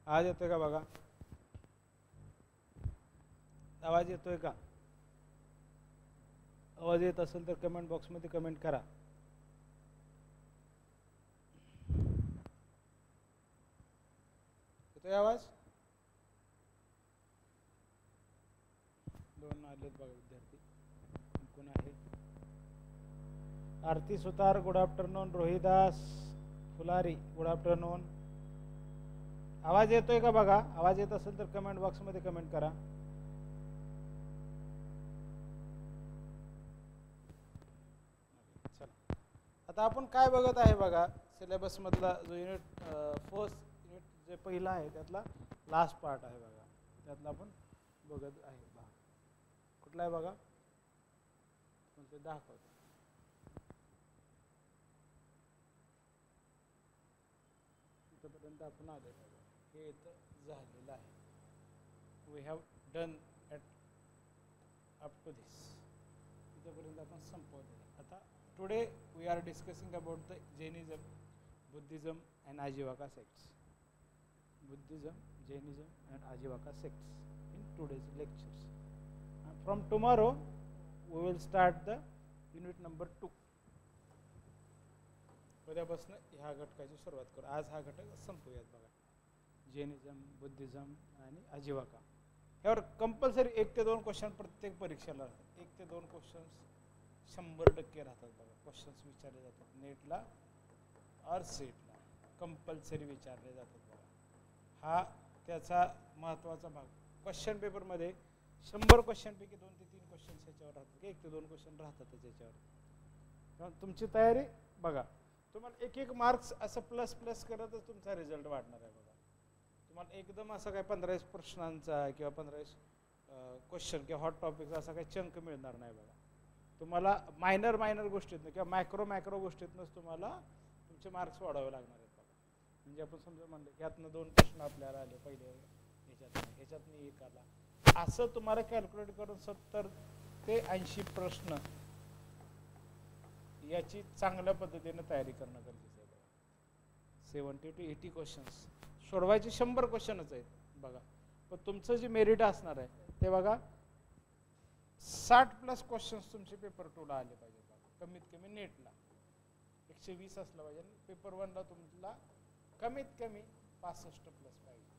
आवाज येतोय का बघा? आवाज येतोय का? आवाज येत असेल तर कमेंट बॉक्समध्ये कमेंट करा. येतोय आवाज? दोन आलेत बघा विद्यार्थी. कोण आहे? Aarti Sutar, good afternoon. Rohidas Phulari, good afternoon. आवाज येतोय का बघा? आवाज येत असेल तर कमेंट बॉक्समध्ये कमेंट करा. चला, आता आपण काय बघत आहे बघा, सिलेबस मधला जो फर्स्ट युनिट जे पहिला आहे त्यातला लास्ट पार्ट आहे बघा, त्यातला आपण बघत आहे. कुठला आहे बघा? म्हणजे दाखवतो. इथपर्यंत आपण आले बघा, हे इथं झालेलं आहे. We have done at up to this. इथपर्यंत आपण संपवलेलं. आता today we are discussing about the Jainism, Buddhism and Ajivika sects. Buddhism, Jainism and Ajivika sects in today's lectures. From tomorrow we will start the unit number 2. उद्यापासून ह्या घटकाची सुरुवात करू. आज हा घटक संपूयात बघा, जैनिझम, बुद्धिझम आणि आजीवाका. यावर कंपल्सरी 1 ते 2 क्वेश्चन प्रत्येक परीक्षेला राहतात. 1 ते 2 क्वेश्चन्स 100% राहतात बघा. क्वेश्चन्स विचारले जातात नेटला और सेटला, कंपल्सरी विचारले जातात बघा. हा त्याचा महत्त्वाचा भाग. क्वेश्चन पेपरमध्ये 100 क्वेश्चनपैकी 2 ते 3 क्वेश्चन याच्यावर राहतात, 1 ते 2 क्वेश्चन राहतातच याच्यावर. तुमची तयारी बघा, तुम्हाला एक मार्क्स असं प्लस प्लस करतच तुमचा रिझल्ट वाढणार आहे बघा. तुम्हाला एकदम असं काय 15 प्रश्नांचा किंवा 15 क्वेश्चन किंवा हॉट टॉपिकचा असा काही चंक मिळणार नाही बघा. तुम्हाला मायनर गोष्टीतनं किंवा मॅक्रो गोष्टीतनंच तुम्हाला तुमचे मार्क्स वाढवावे लागणार आहेत बघा. म्हणजे आपण समजा म्हणलं की यातनं 2 प्रश्न आपल्याला आले, पहिले ह्याच्यातनं 1 आला, असं तुम्हाला कॅल्क्युलेट करून 70 ते 80 प्रश्न याची चांगल्या पद्धतीने तयारी करणं गरजेचं आहे बघा. 70 to 80 क्वेश्चन्स सोडवायचे. 100 क्वेश्चनच आहेत बघा, पण तुमचं जे मेरिट असणार आहे ते बघा 60+ क्वेश्चन्स तुमचे पेपर 2ला आले पाहिजे बघा. कमीत कमी नेटला 120 असलं पाहिजे, पेपर 1ला तुमचा कमीत कमी 65+ पाहिजे.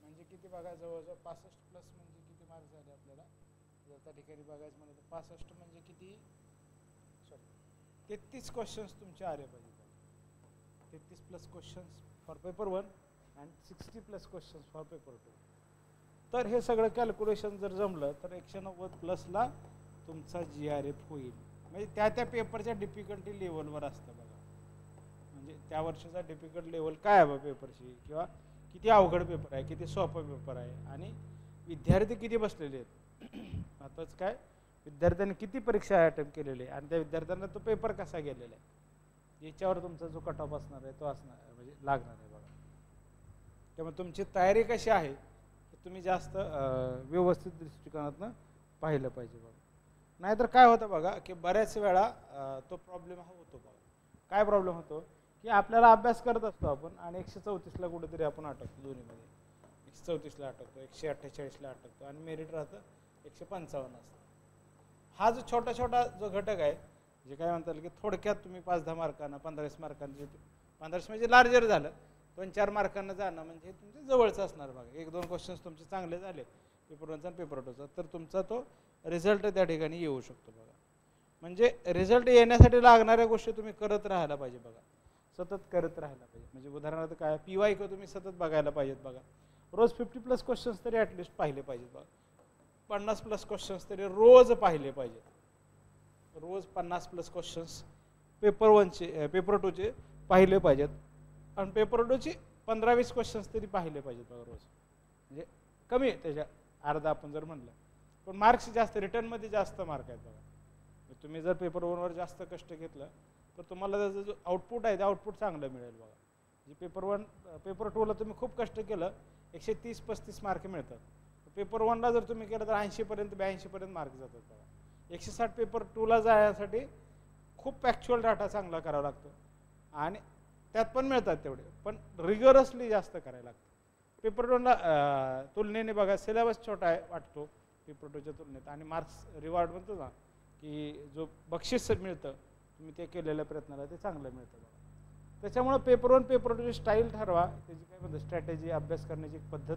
म्हणजे किती बघा, जवळजवळ 65+ म्हणजे किती मार्क्स झाले आपल्याला? जर त्या ठिकाणी बघायचं म्हणलं तर 65 म्हणजे किती, 33 क्वेश्चन्स तुमचे आले पाहिजे. 33+ questions for paper 1 and 60+ questions for paper 2. तर हे सगळं कॅल्क्युलेशन जर जमलं तर 190+ला तुमचा GRF होईल. म्हणजे त्या पेपरच्या डिफिकल्टी लेवलवर असतं बघा. म्हणजे त्या वर्षाचा डिफिकल्ट लेवल काय आहे बा पेपरची, किंवा किती अवघड पेपर आहे, किती सोपा पेपर आहे, आणि विद्यार्थी किती बसलेले आहेत. आताच काय विद्यार्थ्यांनी किती परीक्षा अटेम्प्ट केलेली आहे आणि त्या विद्यार्थ्यांना तो पेपर कसा गेलेला आहे, याच्यावर तुमचा जो कट ऑफ असणार आहे तो असणार म्हणजे लागणार आहे बघा. त्यामुळे तुमची तयारी कशी आहे तुम्ही जास्त व्यवस्थित दृष्टिकोनातनं पाहिलं पाहिजे बघा. नाहीतर काय होतं बघा की बऱ्याच वेळा तो प्रॉब्लेम हा होतो बघा. काय प्रॉब्लेम होतो की आपल्याला अभ्यास करत असतो आपण आणि 134ला कुठेतरी आपण अटकतो, दोन्हीमध्ये 134ला अटकतो, 148ला अटकतो आणि मेरिट राहतं 155 असतं. हा जो छोटा जो घटक आहे, जे काय म्हणता येईल की थोडक्यात तुम्ही 5-10 मार्कांना 15 मार्कांचे, 15 म्हणजे लार्जर झालं, 2-4 मार्कांना जाणं म्हणजे तुमच्या जवळचं असणार बघा. 1-2 क्वेश्चन्स तुमचे चांगले झाले पेपर 1चा आणि पेपर 2चा, तर तुमचा तो रिझल्ट त्या ठिकाणी येऊ शकतो बघा. म्हणजे रिझल्ट येण्यासाठी लागणाऱ्या गोष्टी तुम्ही करत राहायला पाहिजे बघा, सतत करत राहायला पाहिजे. म्हणजे उदाहरणार्थ काय, PYQ तुम्ही सतत बघायला पाहिजेत बघा. रोज 50+ क्वेश्चन्स तरी ॲटलिस्ट पाहिले पाहिजेत बघा. 50+ क्वेश्चन्स तरी रोज पाहिले पाहिजेत. रोज 50+ क्वेश्चन्स पेपर 1चे पेपर 2चे पाहिले पाहिजेत आणि पेपर 2चे 15-20 क्वेश्चन्स तरी पाहिले पाहिजेत बघा रोज. म्हणजे कमी त्याच्या अर्धा आपण जर म्हणलं, पण मार्क्स जास्त, रिटर्नमध्ये जास्त मार्क आहेत बघा. तुम्ही जर पेपर 1वर जास्त कष्ट घेतलं तर तुम्हाला त्याचं जो आउटपुट आहे ते आउटपुट चांगलं मिळेल बघा. म्हणजे पेपर 2ला तुम्ही खूप कष्ट केलं 130-35 मार्क मिळतात. पेपर 1ला जर तुम्ही केलं तर 80पर्यंत 82पर्यंत मार्क जातात बघा. 160 पेपर 2ला जाण्यासाठी खूप फॅक्च्युअल डाटा चांगला करावा लागतो आणि त्यात पण मिळतात तेवढे, पण रिगरसली जास्त करायला लागतं. पेपर 2ला तुलनेने बघा सिलेबस छोटा आहे वाटतो पेपर 2च्या तुलनेत, आणि मार्क्स रिवॉर्ड म्हणतो ना की जो बक्षीस मिळतं तुम्ही ते केलेल्या प्रयत्नाला ते चांगलं मिळतं बघा. त्याच्यामुळे पेपर 1 पेपर 2ची स्टाईल ठरवा, त्याची काय म्हणतात स्ट्रॅटेजी, अभ्यास करण्याची एक पद्धत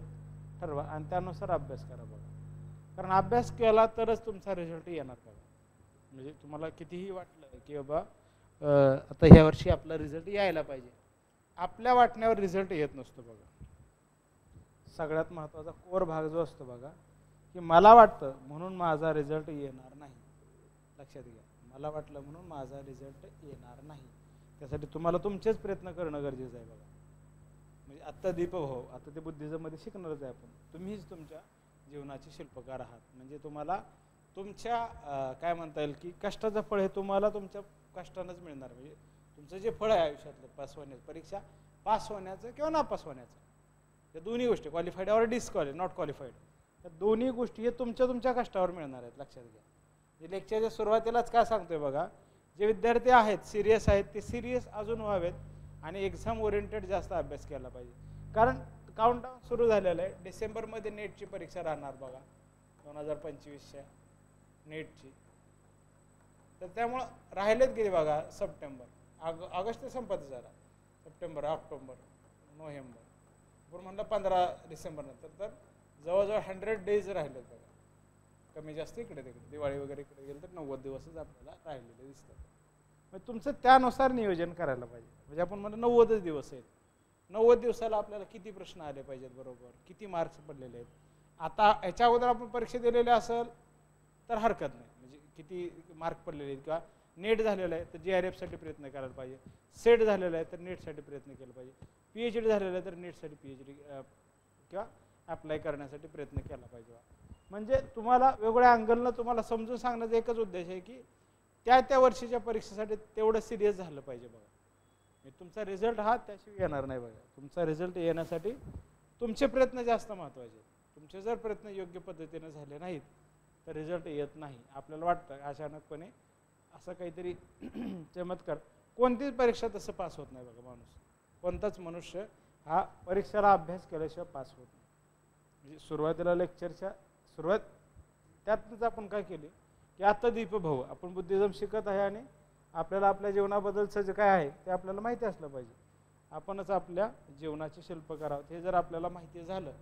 ठरवा आणि त्यानुसार अभ्यास करा बघा. कारण अभ्यास केला तरच तुमचा रिझल्ट येणार बघा. म्हणजे तुम्हाला कितीही वाटलं की बाबा आता ह्या वर्षी आपला रिझल्ट यायला पाहिजे, आपल्या वाटण्यावर रिझल्ट येत नसतो बघा. सगळ्यात महत्त्वाचा कोर भाग जो असतो बघा की मला वाटतं म्हणून माझा रिझल्ट येणार नाही. लक्षात घ्या, मला वाटलं म्हणून माझा रिझल्ट येणार नाही. त्यासाठी तुम्हाला तुमचेच प्रयत्न करणं गरजेचं आहे बघा. म्हणजे आत्ता दीपभाऊ, आता ते बुद्धिझममध्ये शिकणारच आहे आपण, तुम्हीच तुमच्या जीवनाचे शिल्पकार आहात. म्हणजे तुम्हाला तुमच्या काय म्हणता येईल की कष्टाचं फळ हे तुम्हाला तुमच्या कष्टानंच मिळणार. म्हणजे तुमचं जे फळ आहे आयुष्यातलं पास होण्याचं, परीक्षा पास होण्याचं किंवा नापास होण्याचं, या दोन्ही गोष्टी क्वालिफाईड और डिस्क्वालिफाईड नॉट क्वालिफाईड, या दोन्ही गोष्टी हे तुमच्या कष्टावर मिळणार आहेत. लक्षात घ्या. जे लेक्चरच्या सुरुवातीलाच काय सांगतोय बघा, जे विद्यार्थी आहेत सिरियस आहेत ते सिरियस अजून व्हावेत आणि एक्झाम ओरिएंटेड जास्त अभ्यास केला पाहिजे. कारण काउंटडाऊन सुरू झालेलं आहे. डिसेंबरमध्ये नेटची परीक्षा राहणार बघा 2025च्या नेटची. तर त्यामुळं राहिलेत गेले बघा सप्टेंबर ऑगस्ट संपत झाला, सप्टेंबर ऑक्टोबर नोव्हेंबर बरोबर म्हणलं 15 डिसेंबर नंतर, तर जवळजवळ 100 डेज राहिलेत बघा. कमी जास्त इकडे तिकडे दिवाळी वगैरे इकडे गेलं तर 90 दिवसच आपल्याला राहिलेले दिसतात. म्हणजे तुमचं त्यानुसार नियोजन करायला पाहिजे. म्हणजे आपण म्हणतो 90 दिवस आहेत, 90 दिवसाला आपल्याला किती प्रश्न आले पाहिजेत बरोबर, किती मार्क्स पडलेले आहेत. आता याच्या अगोदर आपण परीक्षा दिलेली असेल तर हरकत नाही, म्हणजे किती मार्क पडलेले आहेत, किंवा नेट झालेलं आहे तर JRF प्रयत्न करायला पाहिजे, सेट झालेलं आहे तर नेटसाठी प्रयत्न केला पाहिजे, PhD झालेलं आहे तर नेटसाठी PhD किंवा अप्लाय करण्यासाठी प्रयत्न केला पाहिजे. म्हणजे तुम्हाला वेगवेगळ्या अँगलनं तुम्हाला समजून सांगण्याचा एकच उद्देश आहे की त्या वर्षीच्या परीक्षेसाठी तेवढं सिरियस झालं पाहिजे बघा. तुमचा रिझल्ट हा त्याशिवाय येणार नाही बघा. तुमचा रिझल्ट येण्यासाठी तुमचे प्रयत्न जास्त महत्त्वाचे आहेत. तुमचे जर प्रयत्न योग्य पद्धतीने झाले नाहीत तर रिझल्ट येत नाही. आपल्याला वाटतं अचानकपणे असं काहीतरी चमत्कार, कोणतीच परीक्षा तसं पास होत नाही बघा. कोणताच मनुष्य हा परीक्षेला अभ्यास केल्याशिवाय पास होत नाही. म्हणजे सुरुवातीला लेक्चरच्या सुरुवात त्यातच आपण काय केली की आता दीपभाऊ आपण बुद्धिझम शिकत आहे आणि आपल्याला आपल्या जीवनाबद्दलचं जे काय आहे ते आपल्याला माहिती असलं पाहिजे. आपणच आपल्या जीवनाचे शिल्पकार आहोत हे जर आपल्याला माहिती झालं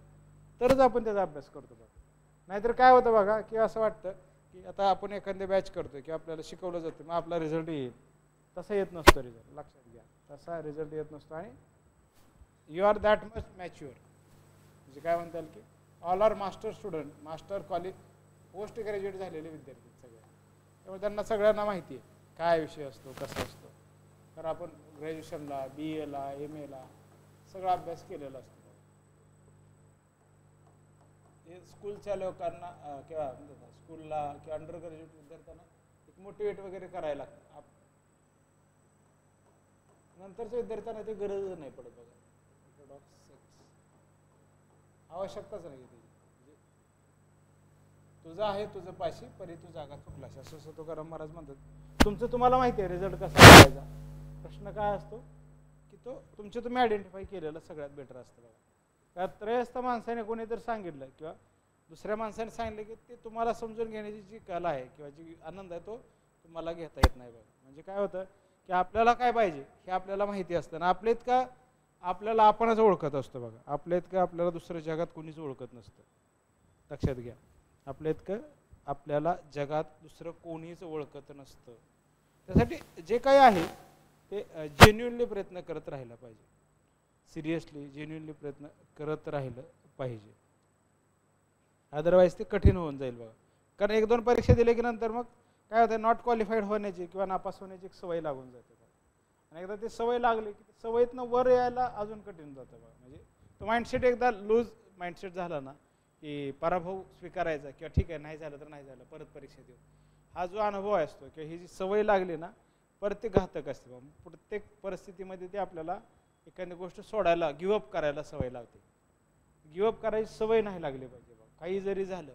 तरच आपण त्याचा अभ्यास करतो बघा. नाहीतर काय होतं बघा की असं वाटतं की आता आपण एखादे बॅच करतोय की आपल्याला शिकवलं जातं मग आपला रिझल्ट येईल, तसा येत नसतो रिझल्ट. लक्षात घ्या, तसा रिझल्ट येत नसतो. आणि you are that much mature, म्हणजे काय म्हणता येईल की all are master student, master college postgraduate झालेले विद्यार्थी सगळे. त्यामुळे त्यांना सगळ्यांना माहिती आहे काय विषय असतो कसा असतो. तर आपण ग्रॅज्युएशनला BAला MAला सगळा अभ्यास केलेला असतो. हे स्कूलच्या लोकांना किंवा स्कूलला किंवा अंडर ग्रॅज्युएट विद्यार्थ्यांना एक मोटिवेट वगैरे करायला लागतं. नंतरच्या विद्यार्थ्यांना ते गरज नाही पडत बघा. आवश्यकताच नाही त्याची. म्हणजे तुझं आहे तुझं पाशी परी तू जागा चुकलास असं तुकाराम महाराज म्हणतात. तुमचं तुम्हाला माहिती आहे रिझल्ट कसा करायचा. प्रश्न काय असतो की तो तुम्ही आयडेंटिफाय केलेलं सगळ्यात बेटर असतं बघा. का त्रयस्थ माणसाने कोणी तर सांगितलं किंवा दुसऱ्या माणसाने सांगितलं की ते तुम्हाला समजून घेण्याची जी कला आहे किंवा जी आनंद आहे तो तुम्हाला घेता येत नाही बघा. म्हणजे काय होतं की आपल्याला काय पाहिजे हे आपल्याला माहिती असतं ना, आपल्या इतका आपल्याला आपणच ओळखत असतो बघा. आपल्या इतकं आपल्याला दुसऱ्या जगात कोणीच ओळखत नसतं. लक्षात घ्या, आपल्या इतकं आपल्याला जगात दुसरं कोणीच ओळखत नसतं. त्यासाठी जे काही आहे ते जेन्युइनली प्रयत्न करत राहिला पाहिजे. सिरियसली जेन्युइनली प्रयत्न करत राहिलं पाहिजे. अदरवाईज ते कठीण होऊन जाईल बघा. कारण 1-2 परीक्षा दिले की नंतर मग काय होतं नॉट क्वालिफाईड होण्याची किंवा नापास होण्याची एक सवय लागून जाते. आणि एकदा ती सवय लागली की सवयीतनं वर यायला अजून कठीण जातं बघा. म्हणजे तो माइंडसेट एकदा लूज माइंडसेट झाला ना की पराभव स्वीकारायचा किंवा ठीक आहे नाही झालं तर नाही झालं परत परीक्षा देऊ, हा जो अनुभव असतो किंवा ही जी सवय लागली ना परत ते घातक असते. प्रत्येक परिस्थितीमध्ये ते आपल्याला एखादी गोष्ट सोडायला गिवअप करायला सवय लागते. गिवअप करायची सवय नाही लागली पाहिजे बघा. काही जरी झालं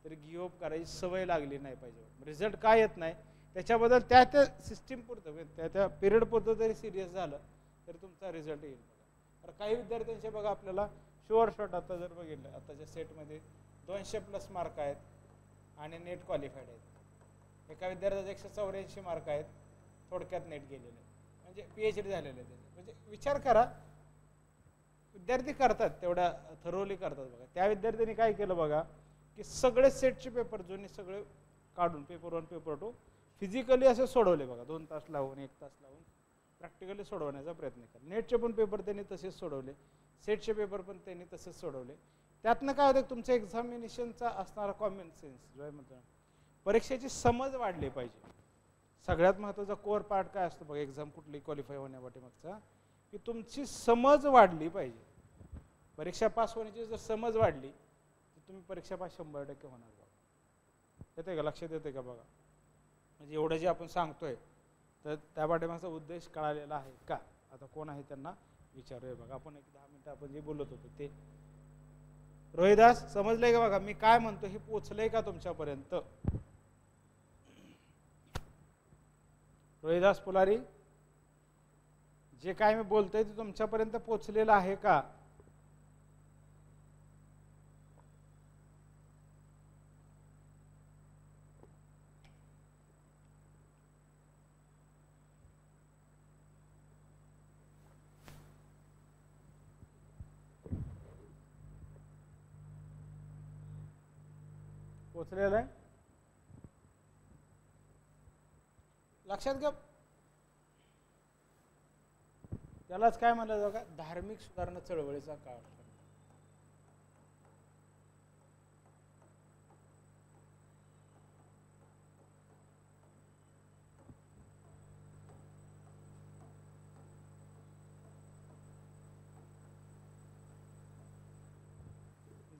तरी गिवअप करायची सवय लागली नाही पाहिजे. रिझल्ट काय येत नाही त्याच्याबद्दल त्या सिस्टीम पुरतं त्या पिरियड पुरतं जरी सिरियस झालं तरी तुमचा रिझल्ट येईल बघा. तर काही विद्यार्थ्यांचे बघा आपल्याला शुअर शॉट आता जर बघितलं आताच्या सेटमध्ये 200+ मार्क आहेत आणि नेट क्वालिफाईड आहेत. एका विद्यार्थ्याचे 184 मार्क आहेत, थोडक्यात नेट गेलेले, म्हणजे PhD झालेले त्याचे. म्हणजे विचार करा, विद्यार्थी करतात तेवढ्या थरोली करतात बघा. त्या विद्यार्थ्यांनी काय केलं बघा की सगळे सेटचे पेपर जुने सगळे काढून पेपर 1 पेपर 2 फिजिकली असे सोडवले बघा, 2 तास लावून 1 तास लावून प्रॅक्टिकली सोडवण्याचा प्रयत्न केला. नेटचे पण पेपर त्यांनी तसेच सोडवले, सेटचे पेपर पण त्यांनी तसेच सोडवले. त्यातनं काय होतं, तुमच्या एक्झामिनेशनचा असणारा कॉमन सेन्स जो आहे म्हणतो परीक्षेची समज वाढली पाहिजे. सगळ्यात महत्त्वाचा कोर पार्ट काय असतो बघा एक्झाम कुठली क्वालिफाय होण्यापाठीमागचा, की तुमची समज वाढली पाहिजे. परीक्षा पास होण्याची जर समज वाढली तर तुम्ही परीक्षा पास 100% होणार बघा. येते का, लक्षात येते का बघा. म्हणजे एवढं जे आपण सांगतोय तर त्या पाठीमागचा उद्देश कळालेला आहे का. आता कोण आहे त्यांना विचारूया बघा. आपण एक 10 मिनिटं आपण जे बोलत होतो ते. रोहिदास समजलंय का बघा, मी काय म्हणतो हे पोचलंय का तुमच्यापर्यंत. रोहिदास पुलारी, जे काय मी बोलतोय ते तुमच्यापर्यंत पोचलेलं आहे का. पोचलेलं आहे, लक्षात घ्या. त्यालाच काय म्हणलं बघा, धार्मिक सुधारणा चळवळीचा काळ.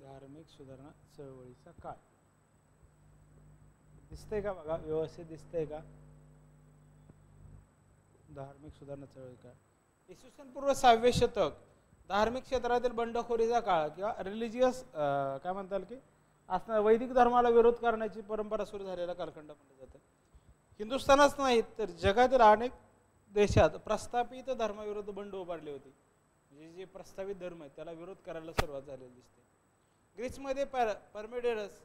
धार्मिक सुधारणा चळवळीचा काळ दिसतंय का बघा, व्यवस्थित दिसतंय का. धार्मिक सुधारणा चळवळी काळ इसवी सन पूर्व 6वे शतक, धार्मिक क्षेत्रातील बंडखोरीचा काळ किंवा रिलिजियस काय म्हणता येईल की असणार वैदिक धर्माला विरोध करण्याची परंपरा सुरू झालेला कालखंड म्हटलं जातं. हिंदुस्थानच नाही तर जगातील अनेक देशात प्रस्थापित धर्माविरुद्ध बंड उभारली होती. म्हणजे जे प्रस्तावित धर्म आहे त्याला विरोध करायला सुरुवात झालेली दिसते. ग्रीसमध्ये परमेडेरस,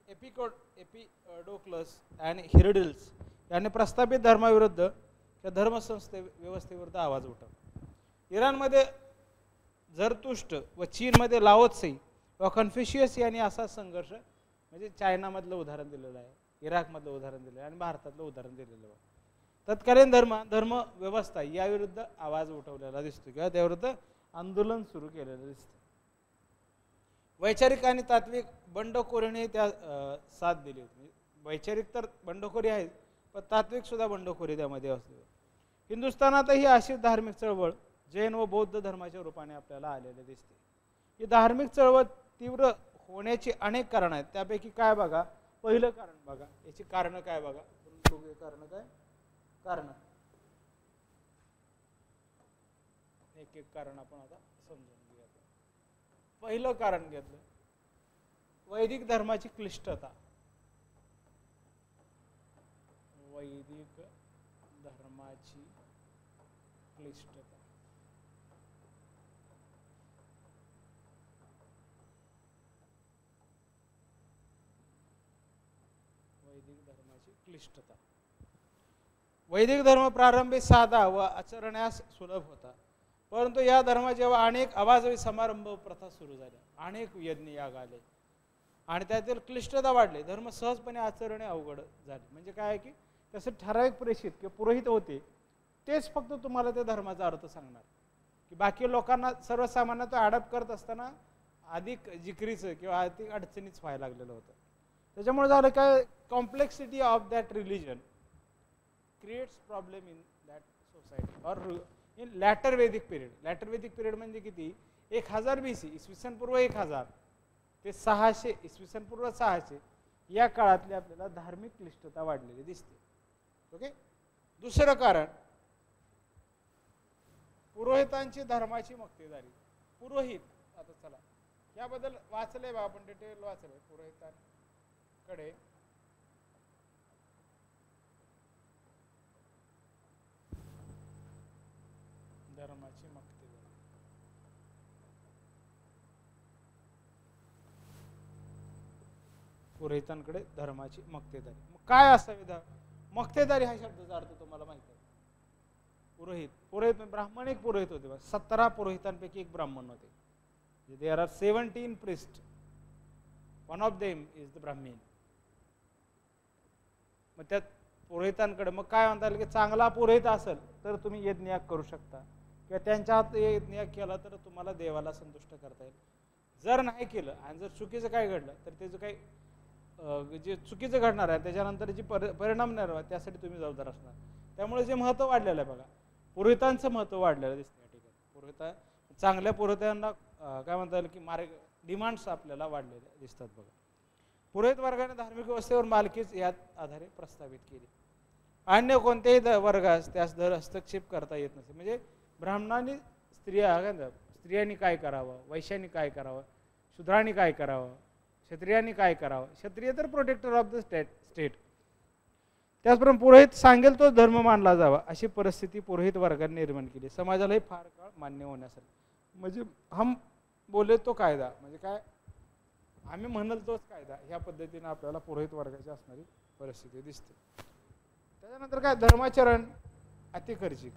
एपिडोक्लस आणि हिरडिल्स यांनी प्रस्थापित धर्माविरुद्ध त्या धर्मसंस्थे व्यवस्थेविरुद्ध आवाज उठवला. इराणमध्ये झरतुष्ट व चीनमध्ये लाओत्से व कन्फ्युशियस यांनी असा संघर्ष, म्हणजे चायनामधलं उदाहरण दिलेलं आहे, इराकमधलं उदाहरण दिलेलं आहे आणि भारतातलं उदाहरण दिलेलं आहे. तत्कालीन धर्म व्यवस्था याविरुद्ध आवाज उठवलेला दिसतो किंवा त्याविरुद्ध आंदोलन सुरू केलेलं दिसतं. वैचारिक आणि तात्विक बंडखोरीने त्या साथ दिली होती. वैचारिक तर बंडखोरी आहे पण तात्विक सुद्धा बंडखोरी त्यामध्ये असते. हिंदुस्थानातही अशी धार्मिक चळवळ जैन व बौद्ध धर्माच्या रूपाने आपल्याला आलेले दिसते. ही धार्मिक चळवळ तीव्र होण्याची अनेक कारण आहेत. त्यापैकी काय बघा, पहिलं कारण बघा, याची कारण काय बघा, कारण काय, कारण एक एक कारण आपण आता समजून घेऊया. पहिलं कारण घेतलं, वैदिक धर्माची क्लिष्टता. वैदिक धर्माची क्लिष्टता. वैदिक धर्माची क्लिष्टता. वैदिक धर्म प्रारंभी साधा व आचरण्यास सुलभ होता, परंतु या धर्मात जेव्हा अनेक अवाजवी समारंभ प्रथा सुरू झाल्या, अनेक यज्ञ याग आले आणि त्यातील क्लिष्टता वाढली, धर्म सहजपणे आचरणे अवघड झाले. म्हणजे काय आहे की तसे ठराविक प्रेषित किंवा पुरोहित होते तेच फक्त तुम्हाला त्या धर्माचा अर्थ सांगणार, की बाकी लोकांना सर्वसामान्य तो अडॅप्ट करत असताना अधिक जिकरीचं किंवा अधिक अडचणीच व्हायला लागलेलं होतं. त्याच्यामुळे झालं काय, complexity of that religion creates problem in that society और in later Vedic period. Later Vedic period म्हणजे किती, 1000 BC, इसवी सन पूर्व 1000 ते 600 इसवी सन पूर्व 600 या काळातली आपल्याला धार्मिक क्लिष्टता वाढलेली दिसते. ओके. दुसरं कारण, पुरोहितांची धर्माची मक्तेदारी. पुरोहित, आता चला याबद्दल वाचलंय बा आपण, डिटेल वाचलंय. पुरोहितांकडे धर्माची मक्तेदारी. पुरोहितांकडे धर्माची मक्तेदारी. मग काय असावी मक्तेदारी हा शब्दाचा अर्थ तुम्हाला माहिती आहे. पुरोहित पुरोहित ब्राह्मण एक पुरोहित होते. 17 पुरोहितांपैकी एक ब्राह्मण होते. There are 17 priest, one of them is the ब्राह्मण. मग त्यात पुरोहितांकडे मग काय म्हणता येईल की चांगला पुरोहित असेल तर तुम्ही यज्ञयाग करू शकता किंवा त्यांच्या हात यज्ञयाग केला तर तुम्हाला देवाला संतुष्ट करता येईल. जर नाही केलं आणि जर चुकीचं काय घडलं तर त्याचं काही जे चुकीचं घडणार आहे त्याच्यानंतर जी परिणाम नाही त्यासाठी तुम्ही जबाबदार असणार. त्यामुळे जे महत्त्व वाढलेलं आहे बघा, पुरोहितांचं महत्त्व वाढलेलं दिसतं या ठिकाणी. पुरोहित चांगल्या पुरोहितांना काय म्हणता येईल की डिमांड्स आपल्याला वाढलेले दिसतात बघा. पुरोहित वर्गाने धार्मिक व्यवस्थेवर मालकीच यात आधारे प्रस्थापित केली. अन्य कोणत्याही वर्गास त्यास हस्तक्षेप करता येत नसे. म्हणजे ब्राह्मणांनी स्त्रियांनी काय करावं, वैश्यांनी काय करावं, शूद्रांनी काय करावं, क्षत्रियांनी काय करावं. क्षत्रिय तर प्रोटेक्टर ऑफ द स्टेट. त्याचप्रमाणे पुरोहित सांगेल तो धर्म मानला जावा अशी परिस्थिती पुरोहित वर्गाने निर्माण केली. समाजालाही फार काळ मान्य होण्यासाठी. म्हणजे हम बोले तो कायदा, म्हणजे काय आम्ही म्हणाल तोच कायदा, ह्या पद्धतीने आपल्याला पुरोहित वर्गाची असणारी परिस्थिती दिसते. त्याच्यानंतर काय धर्माचरण अति खर्चिक.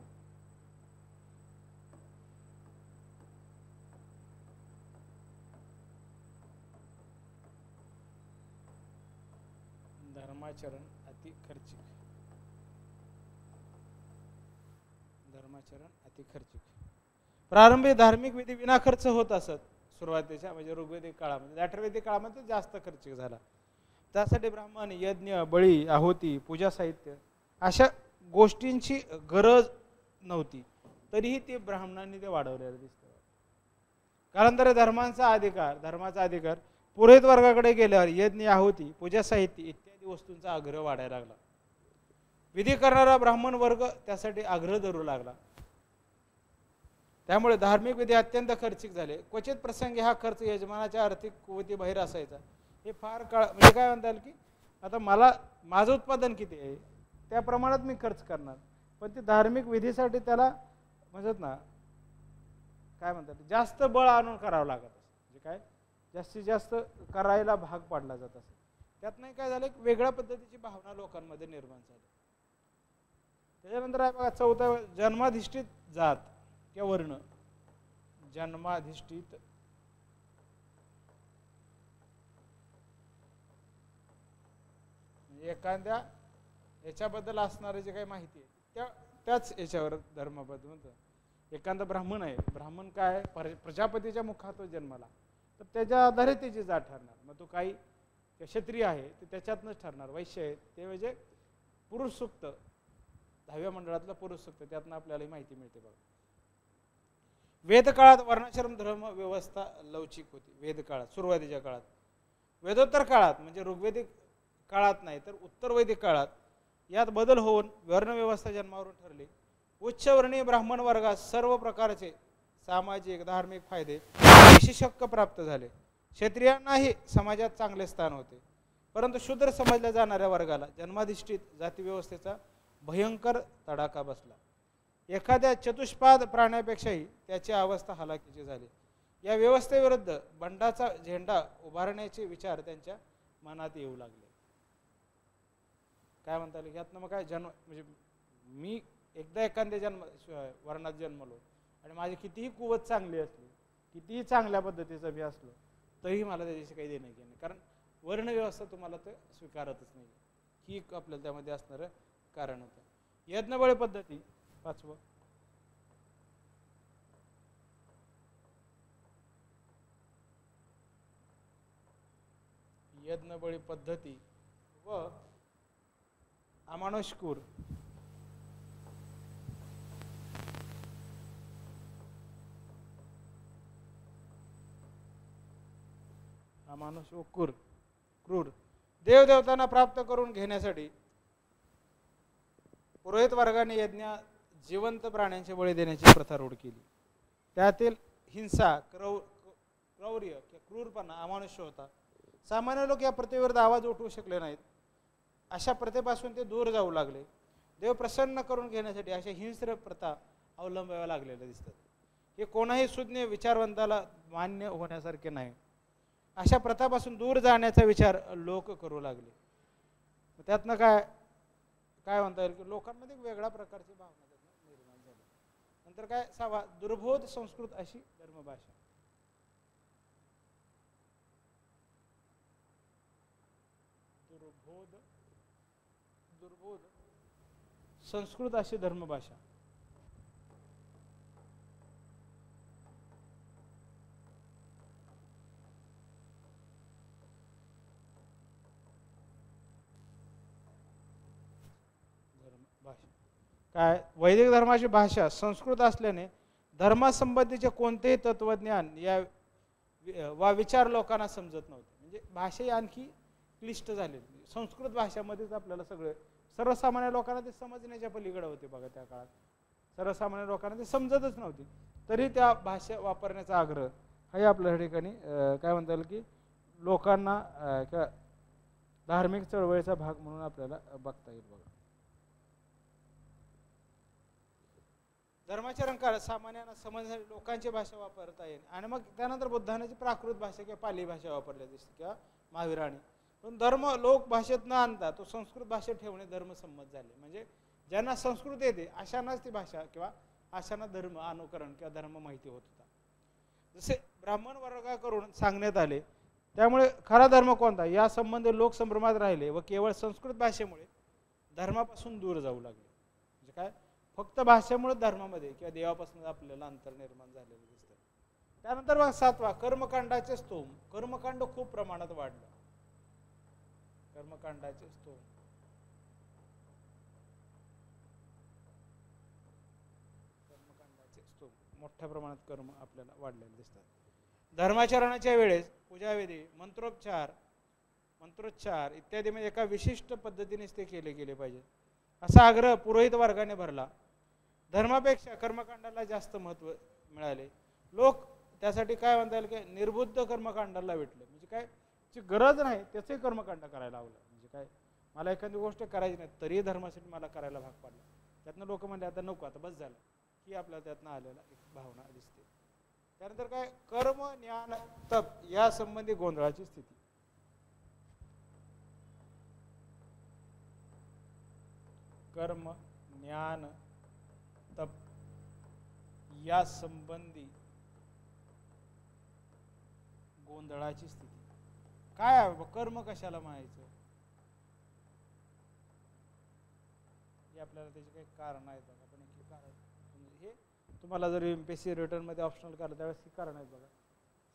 धर्माचरण अति खर्चिक. धर्माचरण अति खर्चिक. प्रारंभी धार्मिक विधी विना खर्च होत असत. सुरुवातीच्या म्हणजे ऋग्वेदिक काळामध्ये, अठरावेदिक काळामध्ये जास्त खर्चिक झाला. त्यासाठी ब्राह्मण यज्ञ, बळी, आहुती, पूजा साहित्य अशा गोष्टींची गरज नव्हती. तरीही ते ब्राह्मणांनी ते वाढवलेलं दिसतं. कालांतराने धर्माचा अधिकार पुरोहित वर्गाकडे गेल्यावर यज्ञ, आहुती, पूजा साहित्य इत्यादी वस्तूंचा आग्रह वाढायला लागला. विधी करणारा ब्राह्मण वर्ग त्यासाठी आग्रह धरू लागला. त्यामुळे धार्मिक विधी अत्यंत खर्चिक झाले. क्वचित प्रसंगी हा खर्च यजमानाच्या आर्थिक कुवती बाहेर असायचा. हे फार काळ म्हणजे काय म्हणता येईल की आता माझं उत्पादन किती आहे त्या प्रमाणात मी खर्च करणार, पण ते धार्मिक विधीसाठी त्याला म्हणतात ना काय म्हणतात जास्त बळ आणून करावं लागत असं. म्हणजे काय जास्तीत जास्त करायला भाग पाडला जात असे. त्यातनं काय झालं एक वेगळ्या पद्धतीची भावना लोकांमध्ये निर्माण झाली. त्याच्यानंतर आहे बघा चौथा जन्माधिष्ठित जात किंवा वर्ण. जन्माधिष्ठित म्हणजे एखाद्या याच्याबद्दल असणारे जे काही माहिती आहे त्याच याच्यावर धर्माबद्दल म्हणतो. एखादा ब्राह्मण आहे, ब्राह्मण काय प्रजापतीच्या मुखातून जन्माला तर त्याच्या आधारे त्याची जात ठरणार. मग तो काही क्षत्रिय आहे ते त्याच्यातनंच ठरणार. वैश्य आहे ते म्हणजे पुरुष सूक्त 10व्या मंडळातलं पुरुष सूक्त त्यातनं आपल्याला माहिती मिळते बघा. वेदकाळात वर्णाश्रम धर्म व्यवस्था लवचिक होती. वेदकाळात सुरुवातीच्या काळात. वेदोत्तर काळात म्हणजे ऋग्वेदिक काळात नाही तर उत्तर वैदिक काळात यात बदल होऊन वर्णव्यवस्था जन्मावरून ठरली. उच्चवर्णीय ब्राह्मण वर्गास सर्व प्रकारचे सामाजिक धार्मिक फायदे विशेषहक्क प्राप्त झाले. क्षत्रियांनाही समाजात चांगले स्थान होते. परंतु शूद्र समजल्या जाणाऱ्या वर्गाला जन्माधिष्ठित जातीव्यवस्थेचा भयंकर तडाखा बसला. एखाद्या चतुष्पाद प्राण्यापेक्षाही त्याची अवस्था हलाखीची झाली. या व्यवस्थेविरुद्ध बंडाचा झेंडा उभारण्याचे विचार त्यांच्या मनात येऊ लागले. काय म्हणता येईल यातनं मग काय म्हणजे मी एकदा एखाद्या वर्णात जन्मलो आणि माझी कितीही कुवत चांगली असली, कितीही चांगल्या पद्धतीचं मी असलो तरीही मला त्याच्याशी काही देणं घेणं नाही. कारण वर्णव्यवस्था तुम्हाला ते स्वीकारतच नाही. ही आपल्याला त्यामध्ये असणारं कारण होतं. यज्ञबळी पद्धती पाचवं. यज्ञबळी पद्धती व अमानुषकूर अमानुष व क्रूर देवदेवतांना प्राप्त करून घेण्यासाठी पुरोहित वर्गाने यज्ञ जिवंत प्राण्यांचे बळी देण्याची प्रथा रूढ केली. त्यातील हिंसा क्रौर्य क्रूरपणा अमानुष्य होता. सामान्य लोक या प्रथेविरुद्ध आवाज उठवू शकले नाहीत. अशा प्रथेपासून ते दूर जाऊ लागले. देव प्रसन्न करून घेण्यासाठी अशा हिंस्र प्रथा अवलंबाव्या लागलेल्या दिसतात. हे कोणाही सुज्ञ विचारवंताला मान्य होण्यासारखे नाही. अशा प्रथापासून दूर जाण्याचा विचार लोक करू लागले. त्यातनं काय काय म्हणता येईल की लोकांमध्ये एक वेगळ्या प्रकारची भावना निर्माण झाली. नंतर काय 6वा दुर्बोध संस्कृत अशी धर्मभाषा. दुर्बोध संस्कृत अशी धर्मभाषा. काय वैदिक धर्माची भाषा संस्कृत असल्याने धर्मासंबंधीचे कोणतेही तत्वज्ञान या वा विचार लोकांना समजत नव्हते. म्हणजे भाषा आणखी क्लिष्ट झाली. संस्कृत भाषेमध्येच आपल्याला सगळे सर्वसामान्य लोकांना ते समजण्याच्या पलीकडे होते बघा. त्या काळात सर्वसामान्य लोकांना ते समजतच नव्हती, तरी त्या भाषा वापरण्याचा आग्रह हाही आपल्या ठिकाणी काय म्हणता येईल की लोकांना किंवा धार्मिक चळवळीचा भाग म्हणून आपल्याला बघता येईल बघा. धर्माच्या रंगात सामान्यांना समजणारी लोकांची भाषा वापरता येईल. आणि मग त्यानंतर बुद्धाने प्राकृत भाषा किंवा पाली भाषा वापरल्या दिसते किंवा महावीराने. पण धर्म लोक भाषेत न आणता तो संस्कृत भाषेत ठेवणे धर्मसंमत झाले. म्हणजे ज्यांना संस्कृत येते अशांनाच ती भाषा किंवा अशांना धर्म अनुकरण किंवा धर्म माहिती होत होता. जसे ब्राह्मण वर्गाकडून सांगण्यात आले. त्यामुळे खरा धर्म कोणता या संबंधी लोक संभ्रमात राहिले व केवळ संस्कृत भाषेमुळे धर्मापासून दूर जाऊ लागले. म्हणजे काय फक्त भाषेमुळे धर्मामध्ये किंवा देवापासून आपल्याला अंतर निर्माण झालेलं दिसतं. त्यानंतर मग 7वा कर्मकांडाचे स्तोम. कर्मकांड खूप प्रमाणात वाढलं. कर्मकांडाचे स्तोम. कर्मकांडाचे स्तोम मोठ्या प्रमाणात कर्म आपल्याला वाढलेले दिसतात. धर्माचरणाच्या वेळेस पूजाविधी मंत्रोच्चार इत्यादी म्हणजे एका विशिष्ट पद्धतीनेच ते केले गेले पाहिजे असा आग्रह पुरोहित वर्गाने भरला. धर्मापेक्षा कर्मकांडाला जास्त महत्त्व मिळाले. लोक त्यासाठी काय म्हणता येईल की निर्बुद्ध कर्मकांडाला भेटले. म्हणजे काय ची गरज नाही त्याचंही कर्मकांड करायला लावलं. म्हणजे काय मला एखादी गोष्ट करायची नाही तरी धर्मासाठी मला करायला भाग पडला. त्यातनं लोक म्हणले आता नको आता बस झालं की आपल्याला त्यातनं आलेला एक भावना दिसते. त्यानंतर काय कर्म ज्ञान तप या संबंधी गोंधळाची स्थिती. कर्म ज्ञान तप या संबंधी गोंधळाची स्थिती. काय आहे कर्म कशाला म्हणायचं हे आपल्याला त्याचे काही कारण आहेत बघा. पण एक कारण हे तुम्हाला जर MPSC रिटर्न मध्ये ऑप्शनल काढलं त्यावेळेस ही कारण आहेत बघा.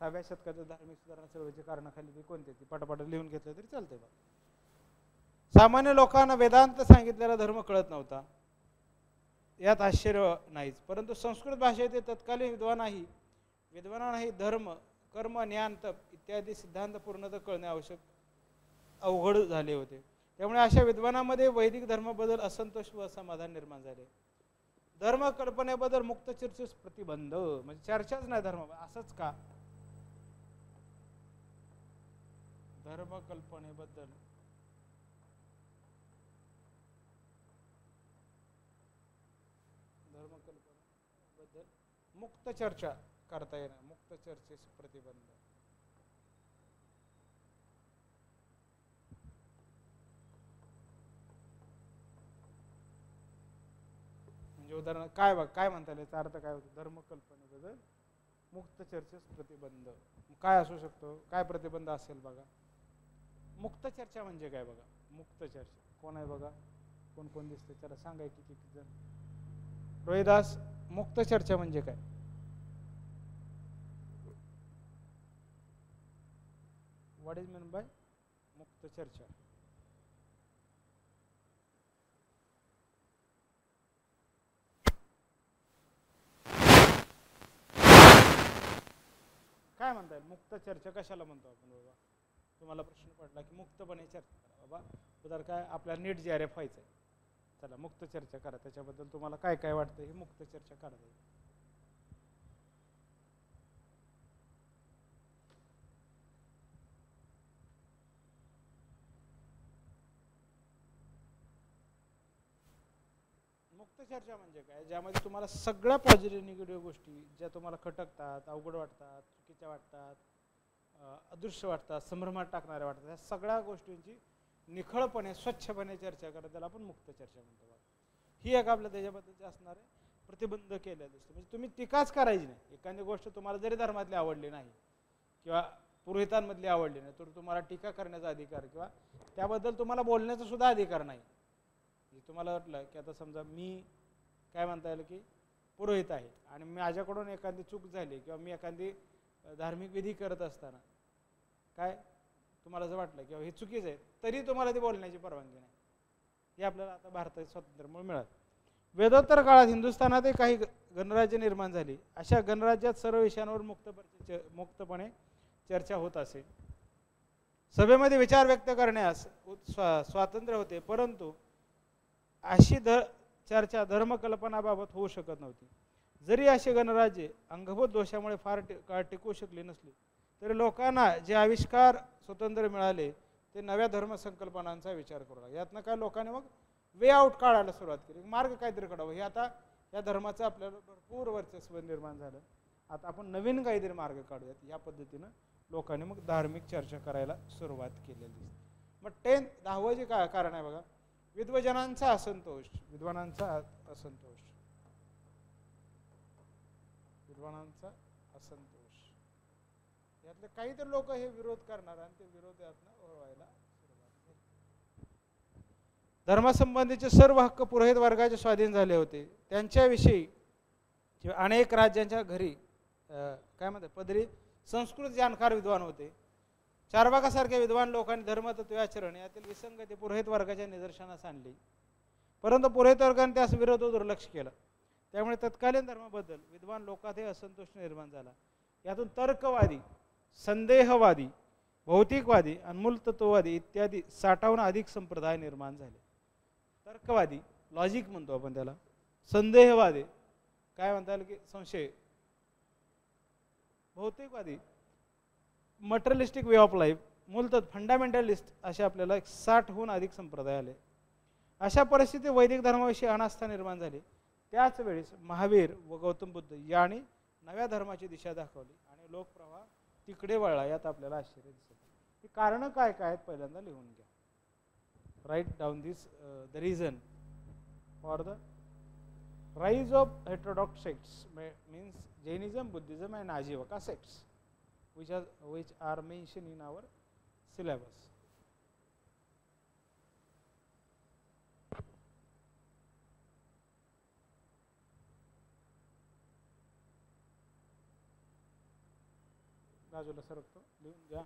6व्या शतकाच्या धार्मिक सुधारणा चळवळीची कारण खाली ती कोणती ती पटापट लिहून घेतलं तरी चालतंय बघा. सामान्य लोकांना वेदांत सांगितलेला धर्म कळत नव्हता यात आश्चर्य नाहीच. परंतु संस्कृत भाषेत तत्कालीन विद्वानांनाही धर्म कर्म ज्ञान तप इत्यादी सिद्धांत पूर्णतः कळणे अवघड झाले होते. त्यामुळे अशा विद्वानांमध्ये वैदिक धर्माबद्दल असंतोष व असमाधान निर्माण झाले. धर्म कल्पनेबद्दल मुक्त चर्चेस प्रतिबंध. म्हणजे चर्चाच नाही धर्म असंच का. धर्म कल्पनेबद्दल मुक्त चर्चा करता येणार. मुक्त चर्चेस प्रतिबंध. म्हणजे उदाहरण काय म्हणता येईल याचा अर्थ काय होतो. धर्मकल्पनेबद्दल मुक्त चर्चेस प्रतिबंध काय असू शकतो. काय प्रतिबंध असेल बघा. मुक्त चर्चा म्हणजे काय बघा. मुक्त चर्चा कोण आहे बघा. कोण कोण दिसते त्याला सांगाय किती जण. रोहिदास मुक्त चर्चा म्हणजे काय. व्हॉट इज मीन बाय मुक्त चर्चा. काय म्हणता येईल मुक्त चर्चा कशाला म्हणतो आपण बाबा. तुम्हाला प्रश्न पडला की मुक्तपणे चर्चा करा बाबा. उदाहरण काय आपल्याला नीट JRF व्हायचंय. चला मुक्त चर्चा करा. त्याच्याबद्दल तुम्हाला काय काय वाटतं हे मुक्त चर्चा करा. मुक्त चर्चा म्हणजे काय ज्यामध्ये तुम्हाला सगळ्या पॉझिटिव्ह निगेटिव्ह गोष्टी ज्या तुम्हाला खटकतात अवघड वाटतात चुकीच्या वाटतात अदृश्य वाटतात, संभ्रमात टाकणाऱ्या वाटतात, या सगळ्या गोष्टींची निखळपणे स्वच्छपणे चर्चा करत त्याला आपण मुक्त चर्चा म्हणतो. ही एक आपल्या त्याच्याबद्दलचे असणारे प्रतिबंध केलेलं दिसतं. म्हणजे तुम्ही टीकाच करायची नाही. एखादी गोष्ट तुम्हाला जरी धर्मातली आवडली नाही किंवा पुरोहितांमधली आवडली नाही तर तुम्हाला टीका करण्याचा अधिकार किंवा त्याबद्दल तुम्हाला बोलण्याचा सुद्धा अधिकार नाही. तुम्हाला वाटलं की आता समजा मी काय म्हणता येईल की पुरोहित आहे आणि माझ्याकडून एखादी चूक झाली किंवा मी एखादी धार्मिक विधी करत असताना काय तुम्हाला जर वाटलं किंवा हे चुकीचं आहे तरी तुम्हाला ते बोलण्याची परवानगी नाही. हे आपल्याला आता भारताच्या स्वातंत्र्यामुळे मिळालं. वेदोत्तर काळात हिंदुस्थानातही काही गणराज्य निर्माण झाली. अशा गणराज्यात सर्व विषयांवर मुक्तपणे चर्चा होत असे. सभेमध्ये विचार व्यक्त करण्यास स्वातंत्र्य होते, परंतु अशी चर्चा धर्मकल्पनाबाबत होऊ शकत नव्हती. जरी अशी गणराज्ये अंगभूत दोषामुळे फार काळ टिकू शकली नसली तरी लोकांना जे आविष्कार स्वतंत्र मिळाले ते नव्या धर्मसंकल्पनांचा विचार करू लागले. यातनं काय लोकांनी मग वे आउट काढायला सुरुवात केली, मार्ग काहीतरी काढावं. हे आता या धर्माचं आपल्याला भरपूर वर्चस्व निर्माण झालं. आता आपण नवीन काहीतरी मार्ग काढूयात या पद्धतीनं लोकांनी मग धार्मिक चर्चा करायला सुरुवात केलेली. मग 10वं जे कारण आहे बघा, विद्वजनांचा असंतोष. विद्वानांचा असंतोष यातले काहीतरी लोक हे विरोध करणार आणि ते विरोध यातनं ओळवायला सुरुवात झाली. धर्मासंबंधीचे सर्व हक्क पुरोहित वर्गाचे स्वाधीन झाले होते. त्यांच्याविषयी अनेक राज्यांच्या घरी काय म्हणतात पदरी संस्कृत जाणकार विद्वान होते. चारवाकासारख्या विद्वान लोकांनी धर्मतत्व आचरण यातील विसंगती पुरोहित वर्गाच्या निदर्शनास आणली, परंतु पुरोहित वर्गाने त्यास विरोध दुर्लक्ष केलं. त्यामुळे तत्कालीन धर्माबद्दल विद्वान लोकातही असंतोष निर्माण झाला. यातून तर्कवादी, संदेहवादी, भौतिकवादी आणि मूलतत्ववादी इत्यादी 60हून अधिक संप्रदाय निर्माण झाले. तर्कवादी लॉजिक म्हणतो आपण त्याला, संदेहवादी काय म्हणता येईल की संशय, भौतिकवादी मटेरियलिस्टिक वे ऑफ लाईफ, मूलतत्व फंडामेंटलिस्ट असे आपल्याला 60हून अधिक संप्रदाय आले. अशा परिस्थितीत वैदिक धर्माविषयी अनास्था निर्माण झाली. त्याच वेळेस महावीर व गौतम बुद्ध यांनी नव्या धर्माची दिशा दाखवली आणि लोकप्रवाह तिकडे वळला. यात आपल्याला आश्चर्य दिसत. ही कारणं काय काय आहेत पहिल्यांदा लिहून घ्या. Write down this the reason for the rise of heterodox sects means Jainism, Buddhism and Ajivika sects which are mentioned in our syllabus. बाजूला सरकतो, लिहून घ्या.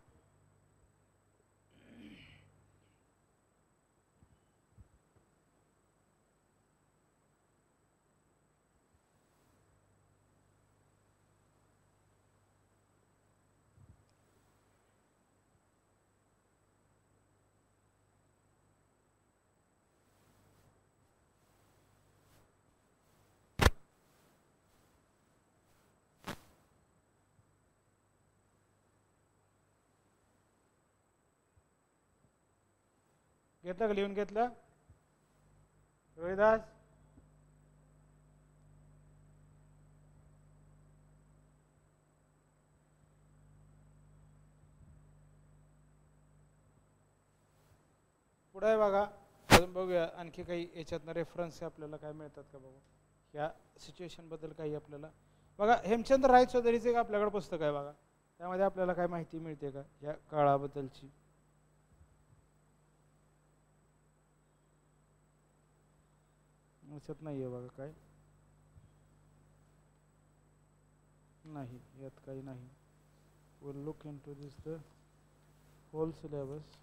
घेतलं का लिहून घेतलं रोहिदास? पुढे बघा, अजून बघूया आणखी काही याच्यातनं रेफरन्स आपल्याला काय मिळतात का बघू या सिच्युएशन बद्दल. काही आपल्याला बघा, हेमचंद्र राय चौधरीचं एक आपल्याकडे पुस्तक आहे बघा, त्यामध्ये आपल्याला काय माहिती मिळते का या काळाबद्दलची. याच्यात नाही आहे बघा, काय नाही, यात काही नाही. Will look into this the whole syllabus.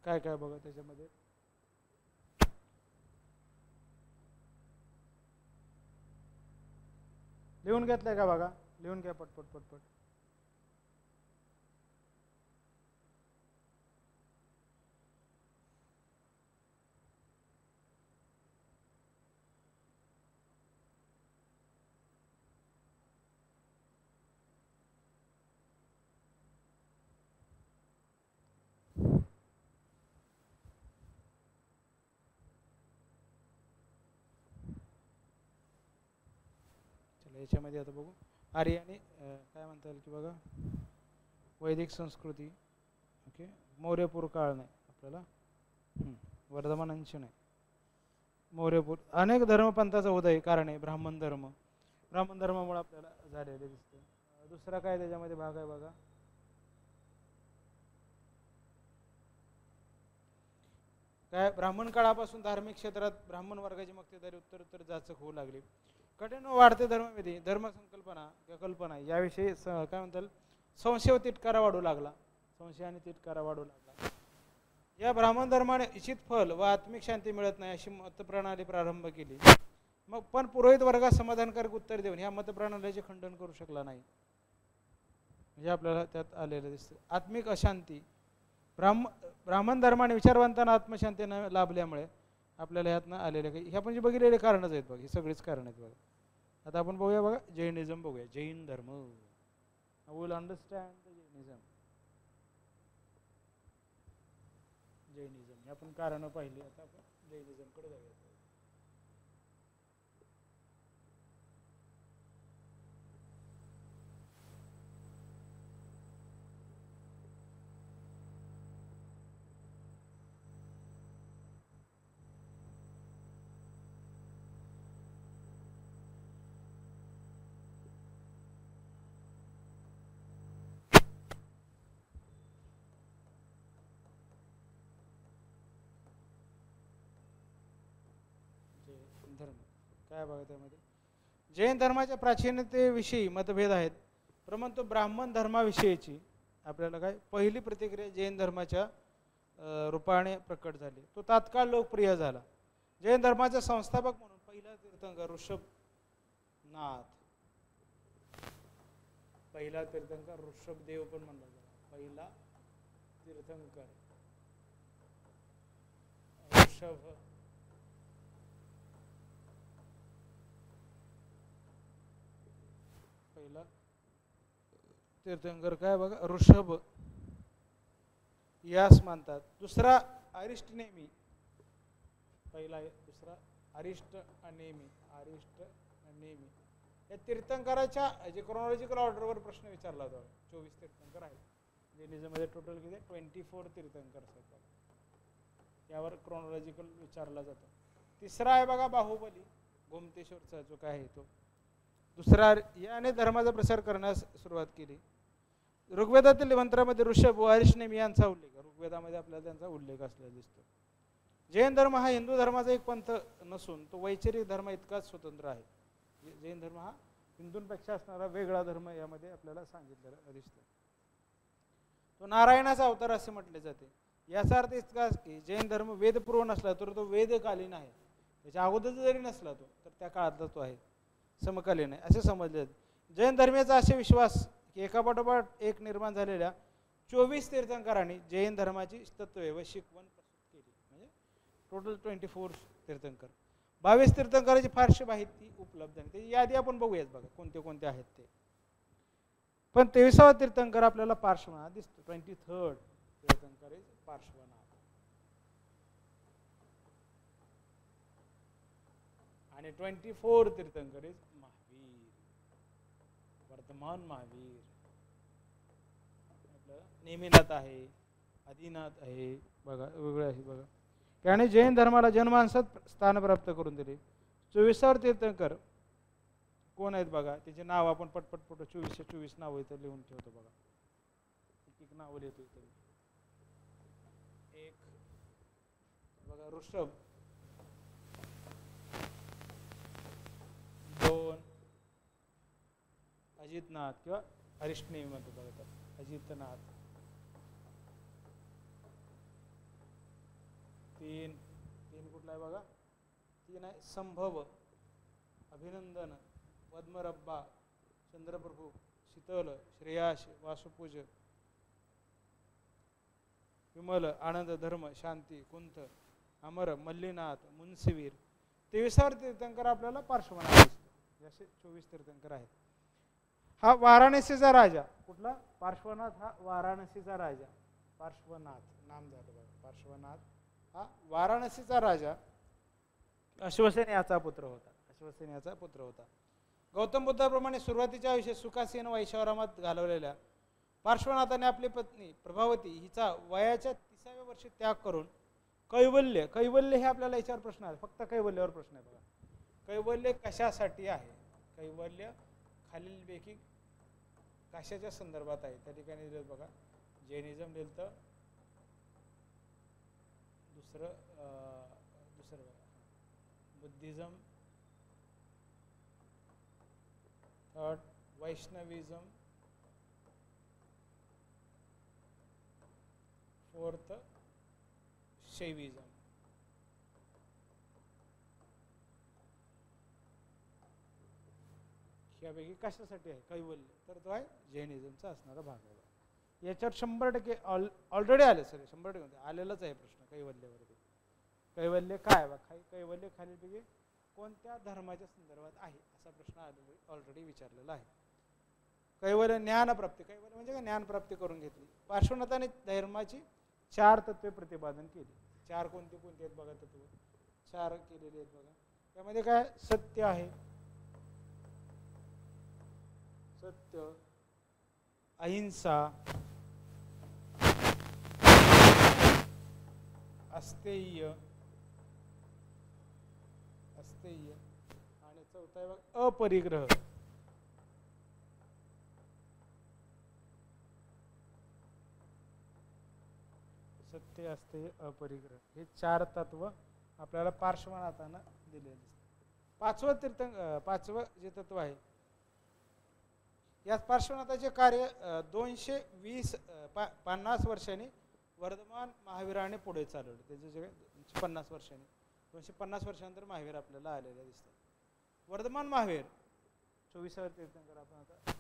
काय काय बघा त्याच्यामध्ये. लिहून घेतलंय का बघा, लिहून घ्या पटपट पटपट. याच्यामध्ये आता बघू आर्य आणि काय म्हणता येईल की बघा वैदिक संस्कृती, ओके, मौर्यपूर काळ नाही आपल्याला, वर्धमानांची नाही, मौर्यपूर, अनेक धर्मपंथाचा उदय कारण आहे ब्राह्मण धर्म, ब्राह्मण धर्मामुळे आपल्याला झालेले दिसते. दुसरा काय त्याच्यामध्ये भाग आहे बघा, काय ब्राह्मण काळापासून धार्मिक क्षेत्रात ब्राह्मण वर्गाची मक्तेदारी उत्तरोत्तर जाचक होऊ लागली. कठीण वाढते धर्मविधी, धर्मसंकल्पना किंवा कल्पना याविषयी काय म्हणतात संशय व तिटकारा वाढू लागला, संशय आणि तिटकारा वाढू लागला. या ब्राह्मण धर्माने इच्छित फल व आत्मिक शांती मिळत नाही अशी मतप्रणाली प्रारंभ केली. मग पण पुरोहित वर्गात समाधानकारक उत्तर देऊन ह्या मतप्रणालीचे खंडन करू शकला नाही. म्हणजे आपल्याला त्यात आलेलं दिसतं आत्मिक अशांती. ब्राह्मण धर्माने विचारवंतांना आत्मशांतीनं लाभल्यामुळे आपल्याला ह्यातनं आलेले काही ह्या पण जे बघितलेले कारणच आहेत बघा, ही सगळीच कारण आहेत बघा. आता आपण बघूया बघा जैनिझम बघूया, जैन धर्म. Will understand the Jainism. Jainism आपण कारण पाहिली, आता आपण जैनिझमकडे जाऊया. धर्म काय बघा त्यामध्ये जैन धर्माच्या प्राचीनतेविषयी मतभेद आहेत, परंतु ब्राह्मण धर्माविषयीची आपल्याला काय पहिली प्रतिक्रिया जैन धर्माच्या रूपाने प्रकट झाली. तो तात्काळ लोकप्रिय झाला. जैन धर्माचा संस्थापक म्हणून पहिला तीर्थंकर ऋषभनाथ, पहिला तीर्थंकर ऋषभदेव पण म्हणला जातो, पहिला तीर्थंकर ऋषभ तीर्थंकर काय बघा ऋषभ यास मानतात. दुसरा अरिष्ट नेमी, पहिला आहे, दुसरा अरिष्ट नेमी, अरिष्ट नेमी. या तीर्थंकराच्या जे क्रोनॉलॉजिकल ऑर्डरवर प्रश्न विचारला होता. 24 तीर्थंकर आहेत जैनिझममध्ये, टोटल किती 24 तीर्थंकर आहेत, यावर क्रोनॉलॉजिकल विचारला जातो. तिसरा आहे बघा बाहुबली, गोमतेश्वरचा जो काय आहे तो. दुसरा याने धर्माचा प्रसार करण्यास सुरुवात केली. ऋग्वेदातील मंत्रामध्ये ऋषभ व अरिष्टनेमी यांचा उल्लेख, ऋग्वेदामध्ये आपल्याला त्यांचा उल्लेख असलेला दिसतो. जैन धर्म हा हिंदू धर्माचा एक पंथ नसून तो वैचारिक धर्म इतकाच स्वतंत्र आहे. जैन धर्म हा हिंदूंपेक्षा असणारा वेगळा धर्म यामध्ये आपल्याला सांगितलेला दिसतो. तो नारायणाचा अवतार असे म्हटले जाते. याचा अर्थ इतकाच की जैन धर्म वेदपूर्व नसला तर तो वेदकालीन आहे, त्याच्या अगोदर जरी नसला तो तर त्या काळातला तो आहे, समकालीन आहे असे समजले जाते. जैन धर्मीयाचा असे विश्वास की एकापाठोपाठ एक निर्माण झालेल्या 24 तीर्थंकरांनी जैन धर्माची तत्त्वे व शिकवण प्रस्तुत केली. म्हणजे टोटल 24 तीर्थंकर. 22 तीर्थंकराची फारशी माहिती उपलब्ध नाही, त्याची यादी आपण बघूयाच बघा कोणते कोणते आहेत ते. पण 23वा तीर्थंकर आपल्याला पार्श्वनाथ दिसतो. 23rd तीर्थंकर इज पार्श्वनाथ. आणि 24 तीर्थंकर इज महावीर, वर्धमान महावीर. नेमिनाथ आहे, आदिनाथ आहे बघा, वेगळे आहे बघा. त्याने जैन धर्माला जनमानसात स्थान प्राप्त करून दिले. 24वर तीर्थंकर कोण आहेत बघा, त्याचे नाव आपण पटपट 24 नाव इथं लिहून ठेवतो बघा. एक नाव लिहितो इथं. एक बघा ऋषभ, 2 अजितनाथ किंवा अरिष्टनेमी म्हणतो बघा, अजितनाथ. 3 कुठला आहे बघा, 3 आहे संभव, अभिनंदन, पद्मरब्बा, चंद्रप्रभू, शीतल, श्रेयाश, वासुपूज, विमल, आनंद, धर्म, शांती, कुंथ, अमर, मल्लीनाथ, मुन्सीवीर. 23वर तीर्थंकर आपल्याला पार्श्वनाथ दिसतो. असे 24 तीर्थंकर आहेत. हा वाराणसीचा राजा, कुठला पार्श्वनाथ, हा वाराणसीचा राजा. पार्श्वनाथ नाम झालं बघा, पार्श्वनाथ हा वाराणसीचा राजा अश्वसेन याचा पुत्र होता. अश्वसेन याचा पुत्र होता. गौतम बुद्धाप्रमाणे सुरुवातीच्या आयुष्यात सुखासीन वैशारामात घालवलेल्या पार्श्वनाथाने आपली पत्नी प्रभावती हिचा वयाच्या 30व्या वर्षी त्याग करून कैवल्य, कैवल्य हे आपल्याला याच्यावर प्रश्न आहे, फक्त कैवल्यावर प्रश्न आहे बघा. कैवल्य कशासाठी आहे? कैवल्य खालीलपैकी कशाच्या संदर्भात आहे? त्या ठिकाणी दिलं बघा, जैनिझम दिलं तर दुसरं बघा बुद्धिझम, थर्ड वैष्णविझम, फोर्थ शैविझम. यापैकी कशासाठी आहे कैवल्य? तर तो आहे जैनिझमचा असणारा भाग आहे. याच्यावर 100% ऑलरेडी आले सर, 100% आलेलाच आहे प्रश्न कैवल्यावरती. कैवल्य काय बा? कैवल्य खालीलपैकी कोणत्या धर्माच्या संदर्भात आहे असा प्रश्न ऑलरेडी विचारलेला आहे. कैवल्य ज्ञानप्राप्ती, कैवल्य म्हणजे काय? ज्ञानप्राप्ती करून घेतली. पार्श्वनाथाने धर्माची 4 तत्वे प्रतिपादन केली. 4 कोणती कोणती आहेत बघा तत्व? 4 केलेली आहेत बघा. त्यामध्ये काय? सत्य आहे, सत्य, अहिंसा, अस्तेय, अस्तेय आणि चौथा आहे बघा अपरिग्रह. सत्य, अस्तेय, अपरिग्रह हे 4 तत्व आपल्याला पार्श्वनाथानं दिलेले. 5वं जे तत्व आहे यात पार्श्वनाथाचे कार्य 250 वर्षांनी वर्धमान महावीराने पुढे चालवले. त्याचे जे 50 वर्षांनी 250 वर्षानंतर महावीर आपल्याला आलेले दिसतात. वर्धमान महावीर 24व्या तीर्थंकर आपण आता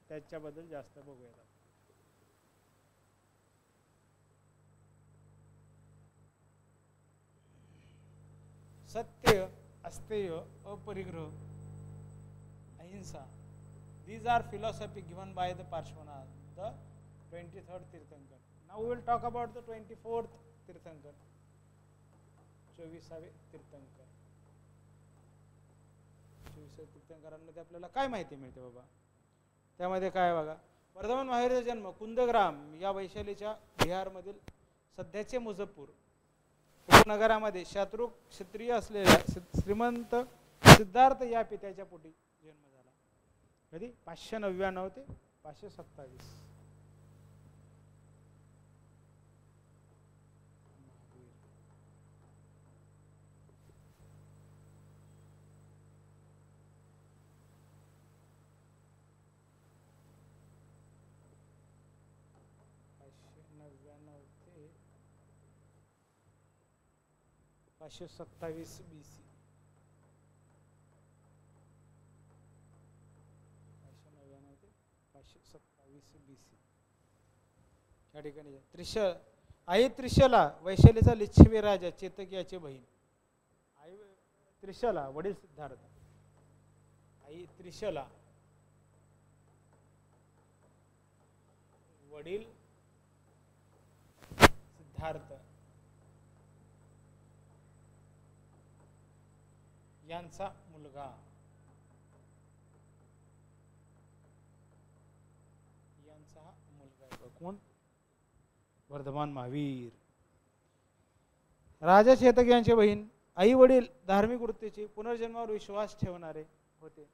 त्याच्याबद्दल जास्त बघूयात. सत्य, अस्तेय, अपरिग्रह, अहिंसा. These are philosophy given by the Parshvanath, the 23rd Tirthankar. Now we will talk about the 24th Tirthankar, 24वे तीर्थंकर. 24व्या तीर्थंकरांमध्ये आपल्याला काय माहिती मिळते बाबा? त्यामध्ये काय बघा, वर्धमान महावीरचा जन्म कुंदग्राम या वैशालीच्या बिहारमधील सध्याचे मुझफ्फर नगरामध्ये शात्रुक क्षत्रिय असलेल्या श्रीमंत सिद्धार्थ या पित्याच्या पोटी जन्म झाला. कधी? 599 ते 527. ते 527 BC. 599 ते 527 BC या ठिकाणी आई त्रिशला वैशालीचा लिच्छवी राजा चेतक याची बहीण. आई त्रिशला, वडील सिद्धार्थ. आई त्रिशला, वडील सिद्धार्थ यांचा मुलगा. यांचा हा मुलगा आहे कोण? वर्धमान महावीर. राजा चेतक यांची बहीण. आई वडील धार्मिक वृत्तीचे, पुनर्जन्मावर विश्वास ठेवणारे होते.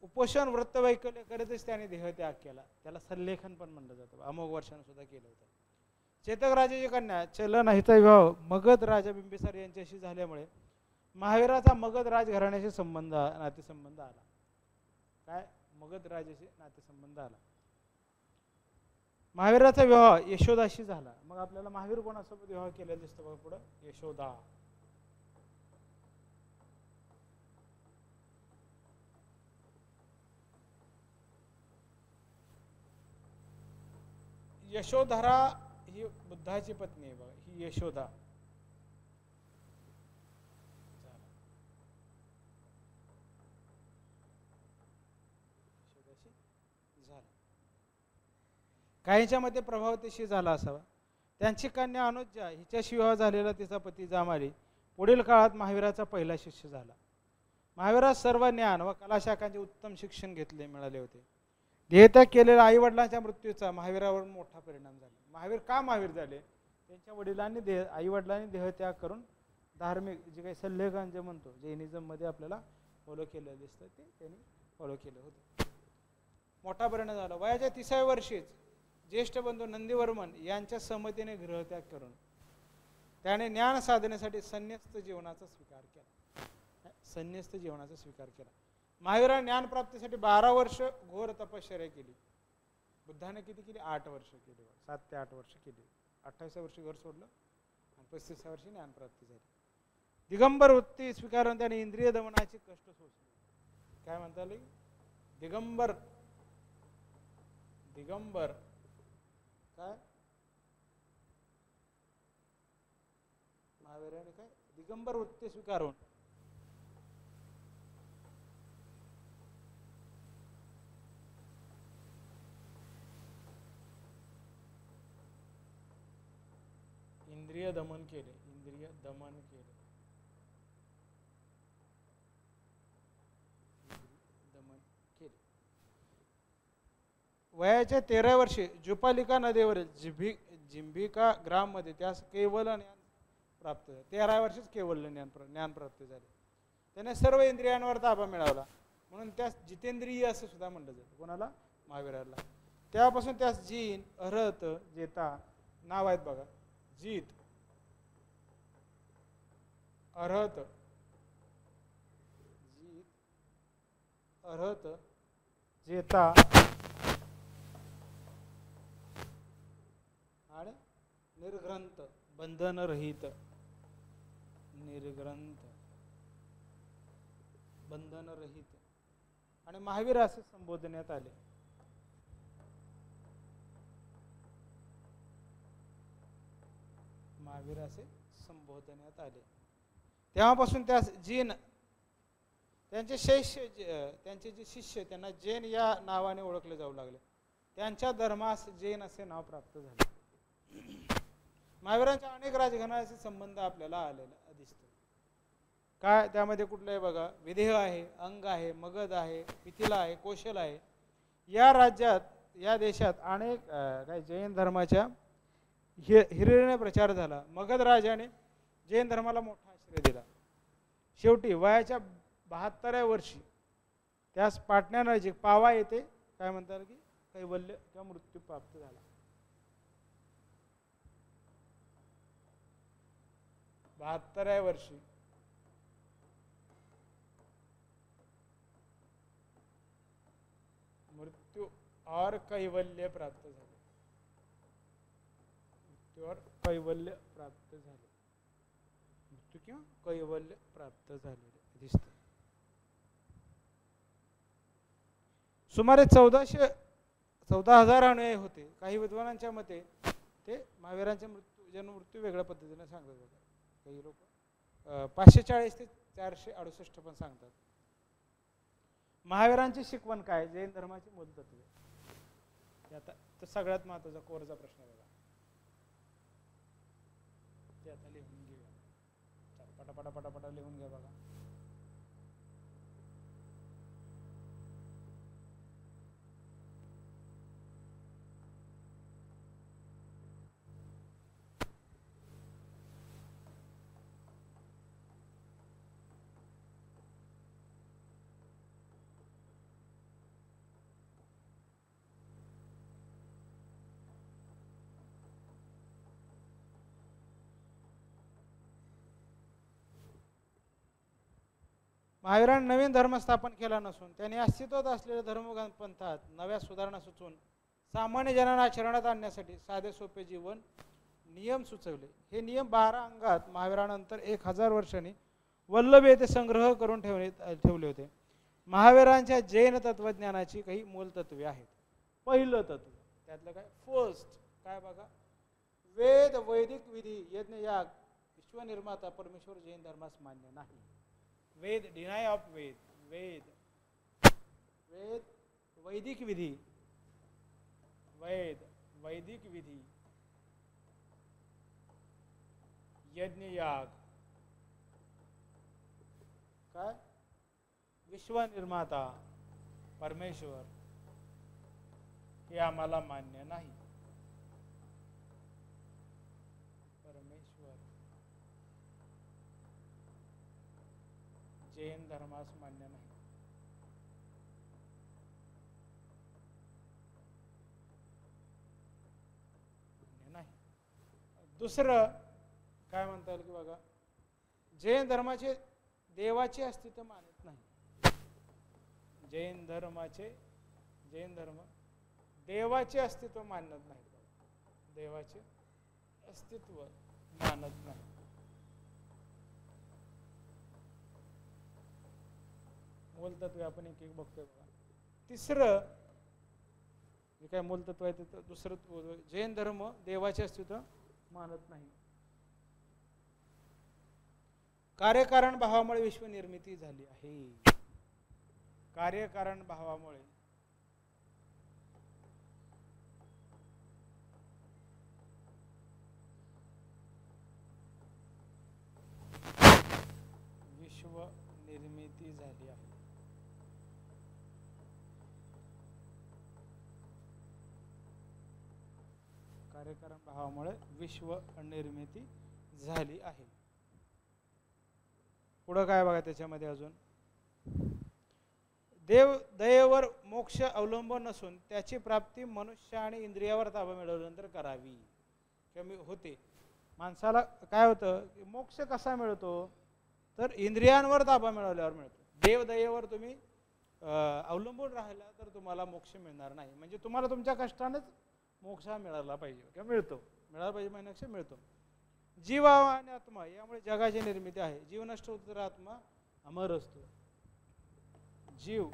उपोषण वृत्तवैकल्य करतच त्याने देहत्याग केला. त्याला सल्लेखन पण म्हणलं जातं. अमोघ वर्षांनी सुद्धा केलं होतं. चेतक राजाची कन्या चलन हिचा विवाह मगध राजा बिंबिसार यांच्याशी झाल्यामुळे महावीराचा मगध राजघराण्याशी नातेसंबंध आला. काय? मगध राजाशी नातेसंबंध आला. महावीराचा विवाह यशोदाशी झाला. मग आपल्याला महावीर कोणासोबत विवाह केलेला दिसतो बघा पुढं? यशोदा. यशोधरा ही बुद्धाची पत्नी आहे बघा, ही यशोदा. काहींच्या मते प्रभावतीशी झाला असावा. त्यांची कन्या अनुजा हिच्याशी विवाह झालेला तिचा पती जामाली पुढील काळात महावीराचा पहिला शिष्य झाला. महावीरात सर्व ज्ञान व कलाशाखांचे उत्तम शिक्षण मिळाले होते. देहत्याग केलेल्या आई वडिलांच्या मृत्यूचा महावीरावर मोठा परिणाम झाला. महावीर का महावीर झाले? त्यांच्या वडिलांनी आई वडिलांनी देहत्याग करून धार्मिक जे काही सल्लेखन जे म्हणतो जैनिझम मध्ये आपल्याला फॉलो केलं दिसतं ते त्यांनी फॉलो केलं होतं. मोठा परिणाम झाला. वयाच्या 30व्या वर्षीच ज्येष्ठ बंधू नंदीवर्मन यांच्या संमतीने गृहत्याग करून त्याने ज्ञान साधनेसाठी संन्यस्त जीवनाचा स्वीकार केला. संन्यस्त जीवनाचा स्वीकार केला. महावीराने ज्ञानप्राप्तीसाठी 12 वर्ष घोर तपश्चर्या केली. बुद्धाने किती केली? 8 वर्ष केली. 7 ते 8 वर्ष केली. 28व्या वर्षी घर सोडलं आणि 35व्या वर्षी ज्ञानप्राप्ती झाली. दिगंबर वृत्ती स्वीकारून त्याने इंद्रिय दमनाची कष्ट सोसली. काय म्हणता येईल? दिगंबर दिगंबर काय महावीराने काय दिगंबर वृत्ती स्वीकारून इंद्रिय दमन केले. इंद्रिय दमन केले. दमन केले. वयाच्या 13व्या वर्षी जुपालिका नदीवरील जिंबिका ग्राम मध्ये त्यास केवल ज्ञान प्राप्त झाले. 13व्या वर्षीच केवल ज्ञान प्राप्त झाले. त्याने सर्व इंद्रियांवर ताबा मिळवला म्हणून त्यास जितेंद्रिय असं सुद्धा म्हणलं जातं. कोणाला? महावीराला. तेव्हापासून त्यास जीन, अरहत, जेता नाव आहेत बघा. जीत, अरहत, जीत, अरहत, जेता आणि निर्ग्रंथ, बंधनरहित. निर्ग्रंथ, बंधनरहित आणि महावीर असे संबोधण्यात आले. महावीर असे संबोधण्यात आले. तेव्हापासून त्यास जीन, त्यांचे जे शिष्य त्यांना जैन या नावाने ओळखले जाऊ लागले. त्यांच्या धर्मास जैन असे नाव प्राप्त झाले. महावीरांच्या अनेक राजघराण्याचे संबंध आपल्याला आलेला दिसतो. काय त्यामध्ये कुठलं आहे बघा? विदेह आहे, अंग आहे, मगध आहे, मिथिला आहे, कौशल आहे. या राज्यात, या देशात अनेक काही जैन धर्माच्या हिरिरीने प्रचार झाला. मगध राजाने जैन धर्माला मोठा आश्रय दिला. शेवटी वयाच्या 72व्या वर्षी त्यास पाटण्यानजीक पावा येथे काय म्हणतात की कैवल्य किंवा मृत्यू प्राप्त झाला. 72व्या वर्षी मृत्यू और कैवल्य प्राप्त झाले. मृत्यू और कैवल्य प्राप्त झाले. मृत्यू किंवा कैवल्य प्राप्त झालेले दिसते. सुमारे 14,000 अनुयायी होते. काही विद्वानांच्या मते ते महावीरांचे जन्म-मृत्यू वेगळ्या पद्धतीने सांगतात बघा. काही लोक 540 ते 468 पण सांगतात. महावीरांची शिकवण काय? जैन धर्माची मूलतत्वे. आता तर सगळ्यात महत्त्वाचा कोरचा प्रश्न बघा. ते आता लिहून घेऊया. पटापटा पटापटा लिहून घ्या बघा. महावीरांनी नवीन धर्म स्थापन केला नसून त्यांनी अस्तित्वात असलेल्या धर्मपंथात नव्या सुधारणा सुचवून सामान्य जनांना आचरणात आणण्यासाठी साधे सोपे जीवन नियम सुचवले. हे नियम 12 अंगात महावीरानंतर 1000 वर्षांनी वल्लभ येथे संग्रह करून ठेवले होते. महावीरांच्या जैन तत्वज्ञानाची काही मूलतत्वे आहेत. पहिलं तत्व त्यातलं काय? फर्स्ट काय बघा? वेद, वैदिक विधी, यज्ञ, याग, विश्वनिर्माता परमेश्वर जैन धर्मास मान्य नाही. वेद, डिनाय ऑफ वेद. वेद, वेद, वैदिक विधी, वेद, वैदिक विधी, यज्ञ, याग, काय विश्वनिर्माता परमेश्वर हे आम्हाला मान्य नाही. परमेश्वर जैन धर्मास मान्य नाही. दुसरं काय म्हणता येईल की बघा, जैन धर्माचे देवाचे अस्तित्व मानत नाही. जैन धर्म देवाचे अस्तित्व मानत नाही. देवाचे अस्तित्व मानत नाही. मूलतत्व आपण एक एक बघतोय बघा. तिसरं जे काय मूलतत्व आहे ते दुसरं, जैन धर्म देवाचे अस्तित्व मानत नाही. कार्यकारण भावामुळे विश्व निर्मिती झाली आहे. कार्यकारण भावामुळे विश्व निर्मिती झाली आहे. कार्यकारण भावामुळे विश्व निर्मिती झाली आहे. पुढं काय बघा त्याच्यामध्ये अजून, देव दयेवर मोक्ष अवलंबून नसून त्याची प्राप्ती मनुष्य आणि इंद्रियावर ताबा मिळवल्यानंतर करावी. कमी होते माणसाला. काय होतं की मोक्ष कसा मिळतो तर इंद्रियांवर ताबा मिळवल्यावर मिळतो. देव दयेवर तुम्ही अवलंबून राहिला तर तुम्हाला मोक्ष मिळणार नाही. म्हणजे तुम्हाला तुमच्या कष्टानेच मोक्ष मिळाला पाहिजे किंवा मिळाला पाहिजे म्हणजे मिळतो. जीव आणि आत्मा यामुळे जगाची निर्मिती आहे. जीव नष्ट होतो तर आत्मा अमर असतो. जीव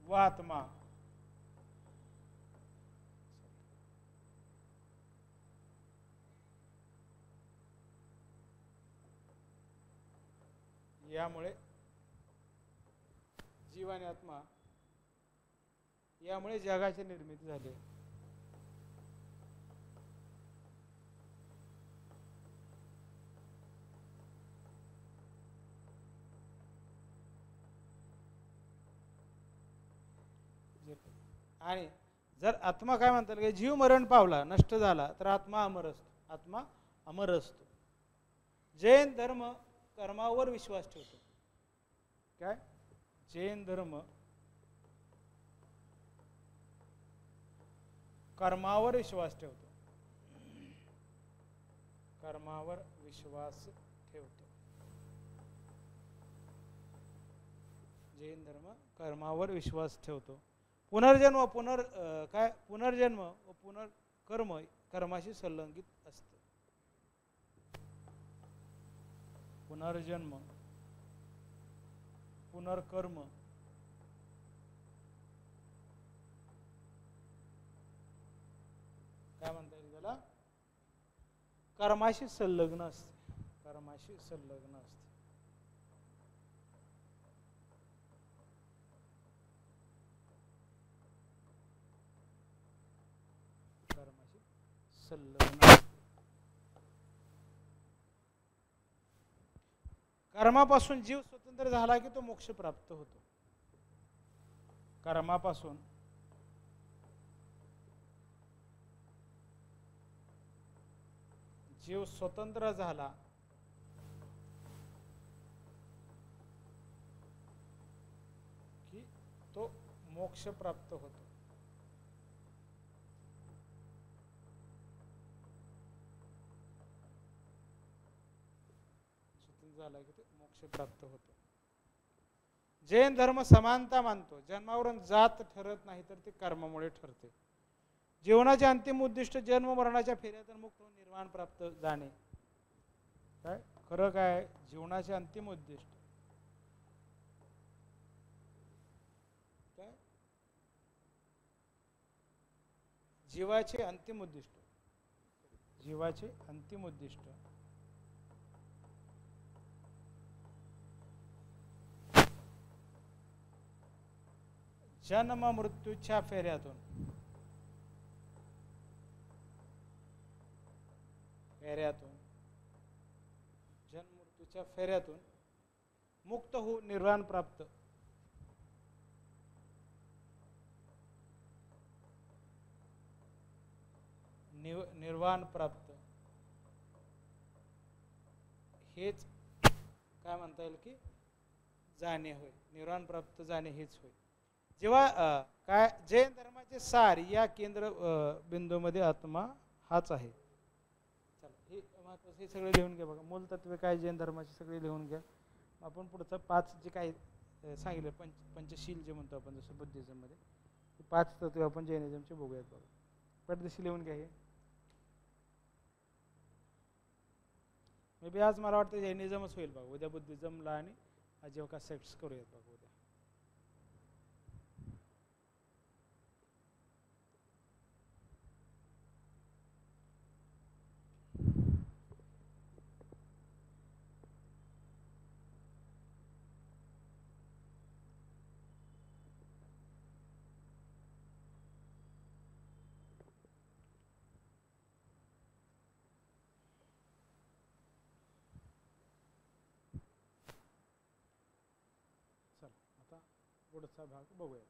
व आत्मा यामुळे, जीव आणि आत्मा यामुळे जगाची निर्मिती झाली. आणि जर आत्मा काय म्हणतात की जीव मरण पावला, नष्ट झाला तर आत्मा अमर असतो. आत्मा अमर असतो. जैन धर्म कर्मावर विश्वास ठेवतो. काय? जैन धर्म कर्मावर विश्वास ठेवतो. कर्मावर विश्वास ठेवतो. जैन धर्म कर्मावर विश्वास ठेवतो. पुनर्जन्म पुनर्जन्म व पुनर्कर्म कर्माशी संलग्नित असते. पुनर्जन्म पुनर्कर्म काय म्हणता येईल त्याला, कर्माशी संलग्न असते. कर्माशी संलग्न असते. कर्मापासून जीव स्वतंत्र झाला की तो मोक्ष प्राप्त होतो. कर्मापासून जीव स्वतंत्र झाला की तो मोक्ष प्राप्त होतो. झाला की मोक्ष प्राप्त होतो. जैन धर्म समानता मानतो. जन्मावरून जात ठरत नाही तर ते कर्मामुळे ठरते. जीवनाचे अंतिम उद्दिष्ट जन्म मरणाच्या फेऱ्यातून मुक्त होऊन निर्वाण प्राप्त जाणे. काय खरं काय, जीवनाचे अंतिम उद्दिष्ट काय, जीवाचे अंतिम उद्दिष्ट, जीवाचे अंतिम उद्दिष्ट जन्म मृत्यूच्या फेऱ्यातून जन्म मृत्यूच्या फेऱ्यातून मुक्त हो निर्वाण प्राप्त. निर्वाण प्राप्त हेच काय म्हणता येईल की जाणे होय. निर्वाण प्राप्त जाणे हेच होय. जेव्हा काय जैन धर्माचे सार या केंद्र बिंदूमध्ये आत्मा हाच आहे. चला हे महत्वाचं, हे सगळे लिहून घ्या. बघा मूलतत्वे काय जैन धर्माचे सगळे लिहून घ्या. आपण पुढचं 5 जे काही सांगितलं पंचशील जे म्हणतो आपण, जसं बुद्धिझममध्ये 5 तत्वे आपण जैनिझमचे बघूयात. बघा पटदिशी लिहून घ्या. हे मे बी आज मला वाटतं जैनिझमच होईल बघा. उद्या बुद्धिझमला आणि अजिवका सेक्ट्स करूयात बघा उद्या. आता पुढचा भाग बघूया.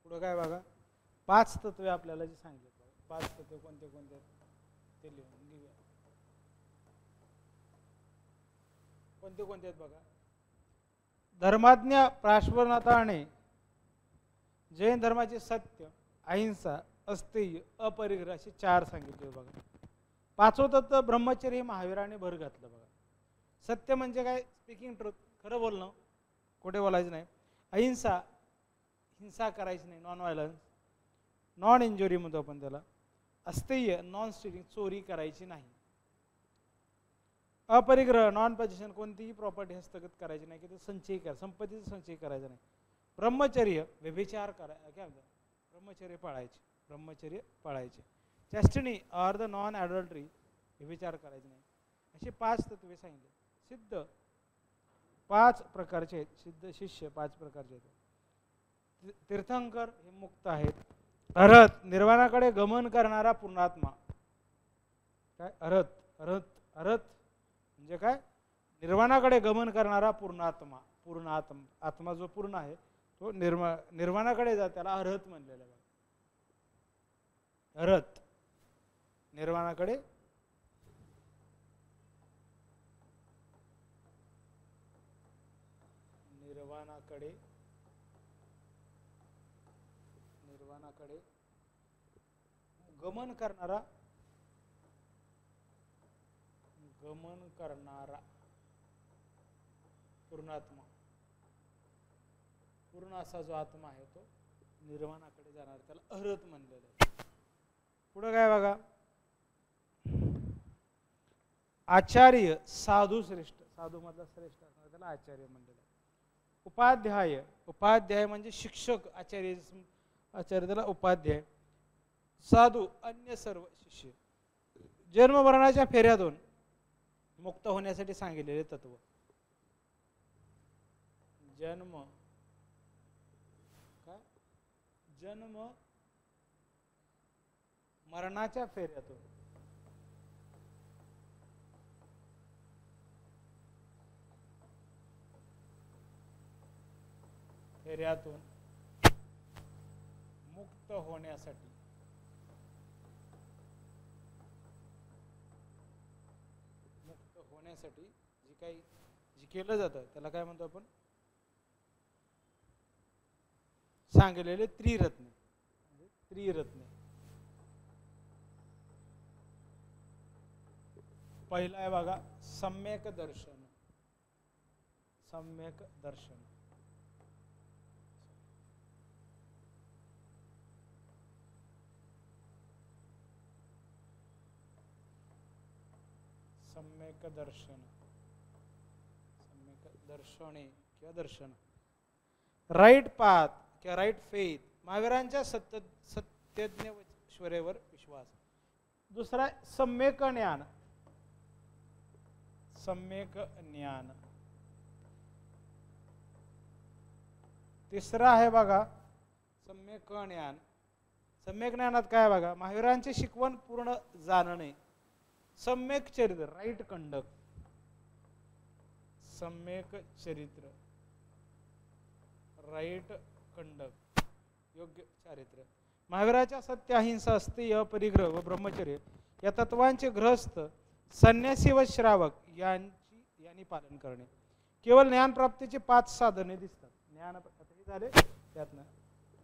पुढं काय बघा, 5 तत्वे आपल्याला जे सांगितले. 5 तत्वे कोणते कोणते ते लिहून घेऊया. कोणते कोणते आहेत बघा. धर्माज्ञ प्राश्वनाथाने जैन धर्माचे सत्य, अहिंसा, अस्तेय, अपरिग्रह असे 4 सांगितले बघा. 5वं तत्व ब्रह्मचर्य महावीराने भर घातलं बघा. सत्य म्हणजे काय, स्पीकिंग ट्रूथ, खरं बोलणं, खोटे बोलायचं नाही. अहिंसा, हिंसा करायची नाही, नॉन व्हायलन्स, नॉन इंजुरी म्हणतो आपण त्याला. अस्तेय, नॉन स्टिलिंग, चोरी करायची नाही. अपरिग्रह, नॉन पोजेशन, कोणतीही प्रॉपर्टी हस्तगत करायची नाही, की ते संचय करा, संपत्तीचा संचय करायचा नाही. ब्रह्मचर्य, व्यभिचार करायचा, काय म्हणतात, ब्रह्मचर्य पाळायचे, ब्रह्मचर्य पाळायचे. चॅस्टिनी ऑर द नॉन ॲडल्टरी, व्यभिचार करायचे नाही. असे 5 तत्वे सांगितले. सिद्ध 5 प्रकारचे आहेत, सिद्ध शिष्य 5 प्रकारचे आहेत. तीर्थंकर हे मुक्त आहेत. अरहत, निर्वाणाकडे गमन करणारा पूर्णात्मा. काय अरहत, अरहत, अरहत म्हणजे काय, निर्वाणाकडे गमन करणारा पूर्णात्मा. पूर्ण आत्मा जो पूर्ण आहे तो निर्वाणाकडे जा, त्याला अरहत म्हणलेलं आहे. अरहत निर्वाणाकडे निर्वाणाकडे गमन करणारा पूर्णात्मा. पूर्ण असा जो आत्मा आहे तो निर्वाणाकडे जाणार, त्याला अरहत म्हणलेलं आहे. पुढे काय बघा, आचार्य, साधू श्रेष्ठ, साधू मधला श्रेष्ठ असणार त्याला आचार्य म्हणलेलं आहे. उपाध्याय, उपाध्याय म्हणजे शिक्षक, आचार्य त्याला उपाध्याय. साधू, अन्य सर्व शिष्य. जन्म मरणाच्या फेऱ्यातून मुक्त होण्यासाठी सांगितलेले तत्व. जन्म मरणाच्या फेऱ्यातून मुक्त होण्यासाठी जे केलं जातं त्याला काय म्हणतो आपण, सांगितलेले त्रिरत्ने. पहिला आहे बघा सम्यक दर्शन. सम्यक दर्शन दर्शने किंवा दर्शन. राईट पाथ किंवा राईट फेथ महावीरांच्या सत्यज्ञश्वरेवर विश्वास. दुसरा आहे सम्यक ज्ञान. सम्यक ज्ञान. तिसरा आहे बघा सम्यक ज्ञान. सम्यक ज्ञानात काय बघा, महावीरांची शिकवण पूर्ण जाणणे. सम्यक चरित्र, राईट कंडक्ट. सम्यक चरित्र, राईट कंडक्ट, योग्य चारित्र्य. महावीराच्या सत्य, अहिंसा, अस्तेय, परिग्रह व ब्रह्मचर्य या तत्वांचे गृहस्थ, संन्यासी व श्रावक यांनी पालन करणे. केवळ ज्ञानप्राप्तीची 5 साधने दिसतात. ज्ञान झाले त्यातनं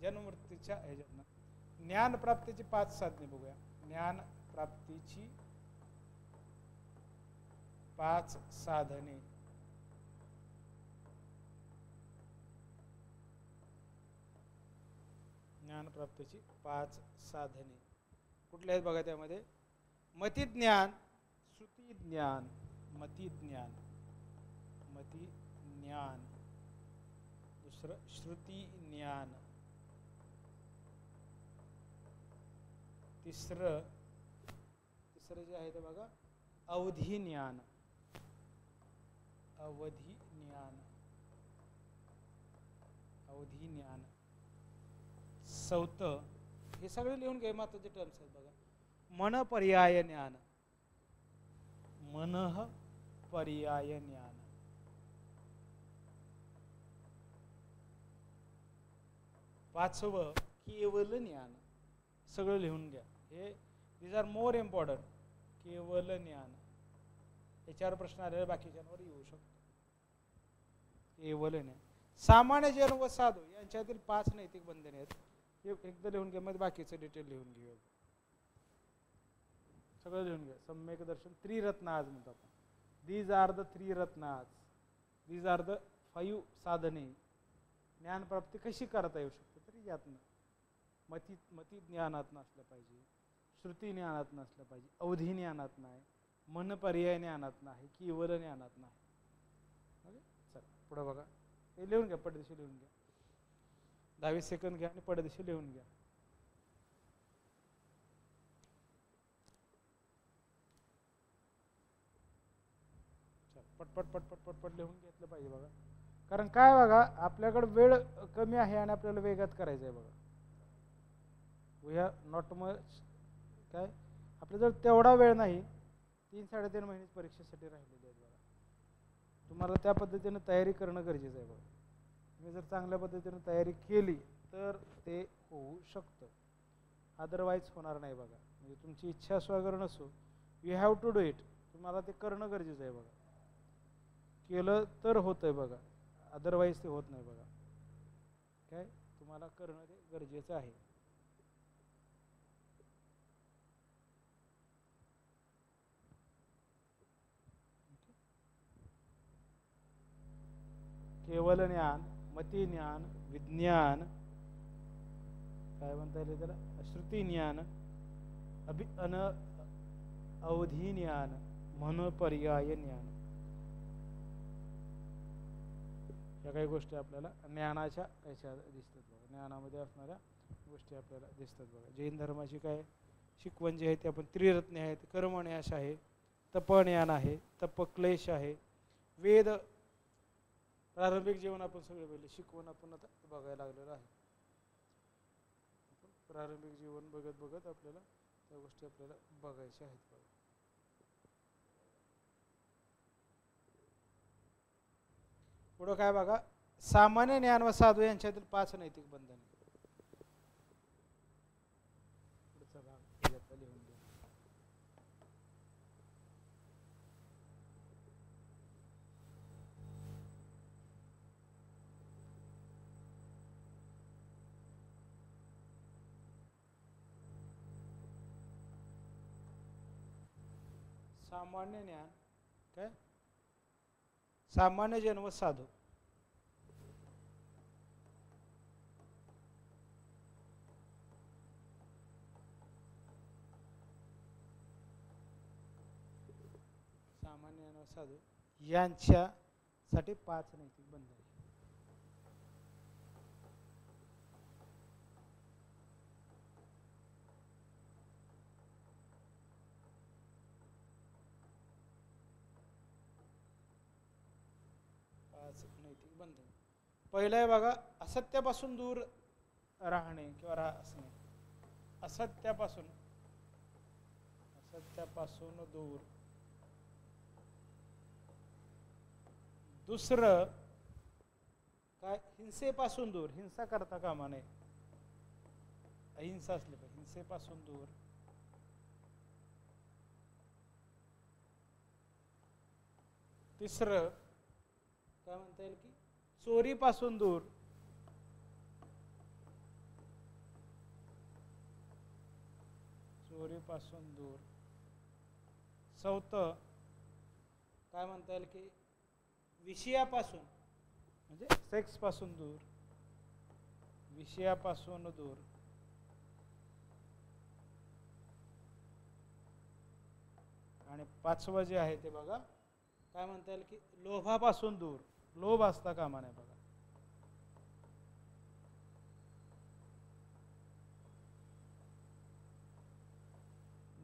जन्ममृत्यूच्या ह्याच्यातनं ज्ञानप्राप्तीची 5 साधने बघूया. ज्ञानप्राप्तीची 5 साधने. ज्ञानप्राप्तीची 5 साधने कुठल्या आहेत बघा. त्यामध्ये मतिज्ञान, श्रुतिज्ञान, मतिज्ञान, मतिज्ञान. दुसरं श्रुतिज्ञान. तिसरं जे आहे ते बघा अवधिज्ञान. अवधिज्ञान, अवधिज्ञान. चौथं, हे सगळे लिहून घे, महत्वाचे टर्म्स आहेत बघा. मन पर्याय ज्ञान. मन पर्याय ज्ञान. पाचवं केवल ज्ञान. सगळं लिहून घ्या. हे दीज आर मोर इम्पॉर्टंट. केवल ज्ञान. याच्यावर प्रश्न आलेला बाकीच्यांवर येऊ शकतो. केवल ज्ञान. सामान्य जन व साधू यांच्यातील 5 नैतिक बंधने आहेत. हे एकदा लिहून घ्या, मग बाकीचं डिटेल लिहून घेऊ. सगळं लिहून घ्या. सम्यक दर्शन, त्रिरत्नाज म्हणतो आपण. दीज आर द 3 रत्नाज. दीज आर द 5 साधने. ज्ञानप्राप्ती कशी करता येऊ शकते, तरी यातनं मती ज्ञानात असलं पाहिजे, श्रुती ज्ञानात असलं पाहिजे, अवधी ज्ञानात नाही, मन पर्याय ज्ञानात नाही, केवल ज्ञानात नाही. चला पुढे बघा. हे लिहून घ्या, पडदेशी लिहून घ्या. 10-20 सेकंद घ्या आणि पडदेशी लिहून घ्या. पटपट पटपट पटपट लिहून घेतलं पाहिजे बघा. कारण काय बघा, आपल्याकडे वेळ कमी आहे आणि आपल्याला वेगात करायचं आहे बघा. We have not much. काय आपल्याजवळ तेवढा वेळ नाही. 3-3.5 महिने परीक्षेसाठी राहिलेले आहेत बघा. तुम्हाला त्या पद्धतीने तयारी करणं गरजेचं आहे बघा. तुम्ही जर चांगल्या पद्धतीने तयारी केली तर ते होऊ शकतं, अदरवाईज होणार नाही बघा. म्हणजे तुमची इच्छा असो अगर नसो, you have to do it. तुम्हाला ते करणं गरजेचं आहे बघा. केलं तर होतंय बघा, अदरवाईज ते होत नाही बघा. काय तुम्हाला करणं ते गरजेचं आहे. केवल ज्ञान, मती ज्ञान, विज्ञान, काय म्हणता येईल त्याला, श्रुती ज्ञान, अवधी ज्ञान, मन पर्याय ज्ञान. या काही गोष्टी आपल्याला ज्ञानाच्या याच्या दिसतात बघा. ज्ञानामध्ये असणाऱ्या गोष्टी आपल्याला दिसतात बघा. जैन धर्माची काय शिकवण जी आहे ती आपण त्रिरत्ने आहेत. कर्मण्याश आहे, तपज्ञान आहे, तपक्लेश आहे, वेद, प्रारंभिक जीवन आपण सगळे पहिले शिकवण आपण आता बघायला लागलेलं आहे. प्रारंभिक जीवन बघत बघत आपल्याला त्या गोष्टी आपल्याला बघायच्या आहेत बघा. पुढं काय बघा, सामान्य ज्ञान व साधू यांच्यातील 5 नैतिक बंधने. पुढचा भाग लिहून घ्या. सामान्य ज्ञान काय, सामान्य जन व साधू. सामान्य जन व साधू यांच्यासाठी 5 नैतिक बंधने. बंधने. पहिलं आहे बघा, असत्यापासून दूर राहणे किंवा असणे. असत्यापासून दूर. दुसरं काय, हिंसेपासून दूर. हिंसा करता कामा नये, अहिंसा असली पाहिजे. हिंसेपासून दूर. तिसरं काय म्हणता येईल की चोरीपासून दूर. चोरीपासून दूर. चौथं काय म्हणता येईल की विषयापासून, म्हणजे सेक्स पासून दूर. विषयापासून दूर. आणि पाचवं जे आहे ते बघा, काय म्हणता येईल की लोभापासून दूर. लोभ असता कामा नये बघा.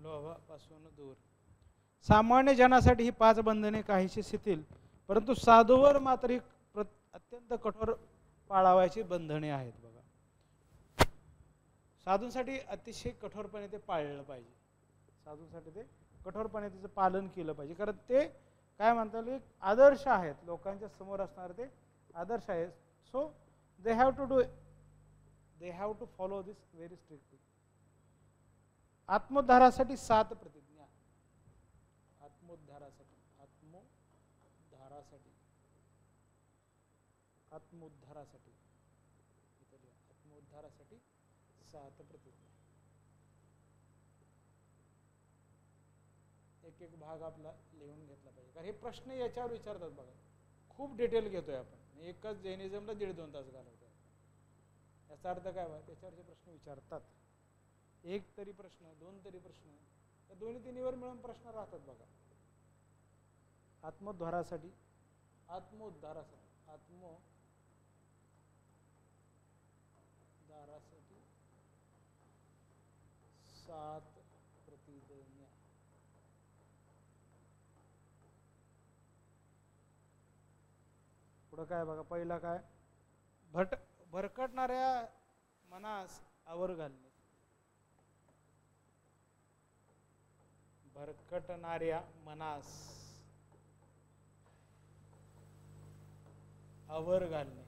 लोभापासून दूर. सामान्य जनासाठी ही 5 बंधने काहीशी शिथिल, परंतु साधूवर मात्र ही अत्यंत कठोर पाळावायची बंधने आहेत बघा. साधूंसाठी अतिशय कठोरपणे ते पाळलं पाहिजे. साधूंसाठी ते कठोरपणे त्याचं पालन केलं पाहिजे, कारण ते काय म्हणता येईल आदर्श आहेत, लोकांच्या समोर असणारे ते आदर्श आहेत. So they have to follow this very strictly. आत्मोद्धारासाठी 7 प्रतिज्ञा. आत्मोद्धारासाठी 7 प्रतिज्ञा. एक एक भाग आपला लिहून घेतला पाहिजे, कारण हे प्रश्न याच्यावर विचारतात बघा. खूप डिटेल घेतोय आपण, एकच जैनिझमला 1.5-2 तास घालवतोय. याचा अर्थ काय बघा, त्याच्यावरचे प्रश्न विचारतात. एक तरी प्रश्न, 2 तरी प्रश्न, त्या दोन्ही तिन्हीवर मिळून प्रश्न राहतात बघा. आत्मोद्धारासाठी 7 प्रतिज्ञा. पुढं काय बघा, पहिला काय, भरकटणाऱ्या मनास आवर घालणे. भरकटणाऱ्या मनास आवर घालणे.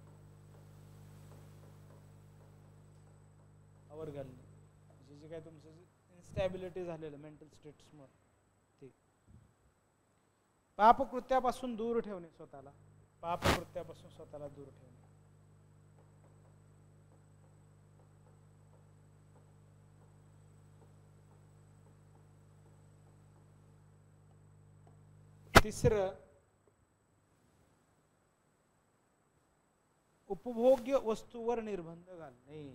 म्हणजे जे काय तुमचं इन्स्टॅबिलिटी झालेलं मेंटल स्टेट्समुळे ते. पापकृत्यापासून दूर ठेवणे स्वतःला. दूर ठेवणे. तिसरं उपभोग्य वस्तूवर निर्बंध घालणे.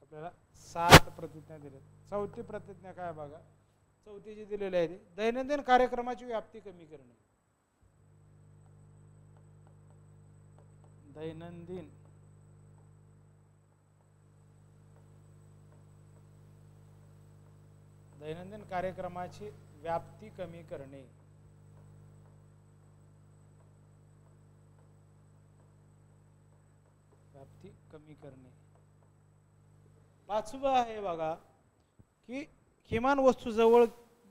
आपल्याला 7 प्रतिज्ञा दिल्या. चौथी प्रतिज्ञा काय बघा, चौथी जी दिलेली आहे दैनंदिन कार्यक्रमाची व्याप्ती कमी करणे. दैनंदिन कार्यक्रमाची व्याप्ती कमी करणे. पाचवं आहे बघा की किमान वस्तू जवळ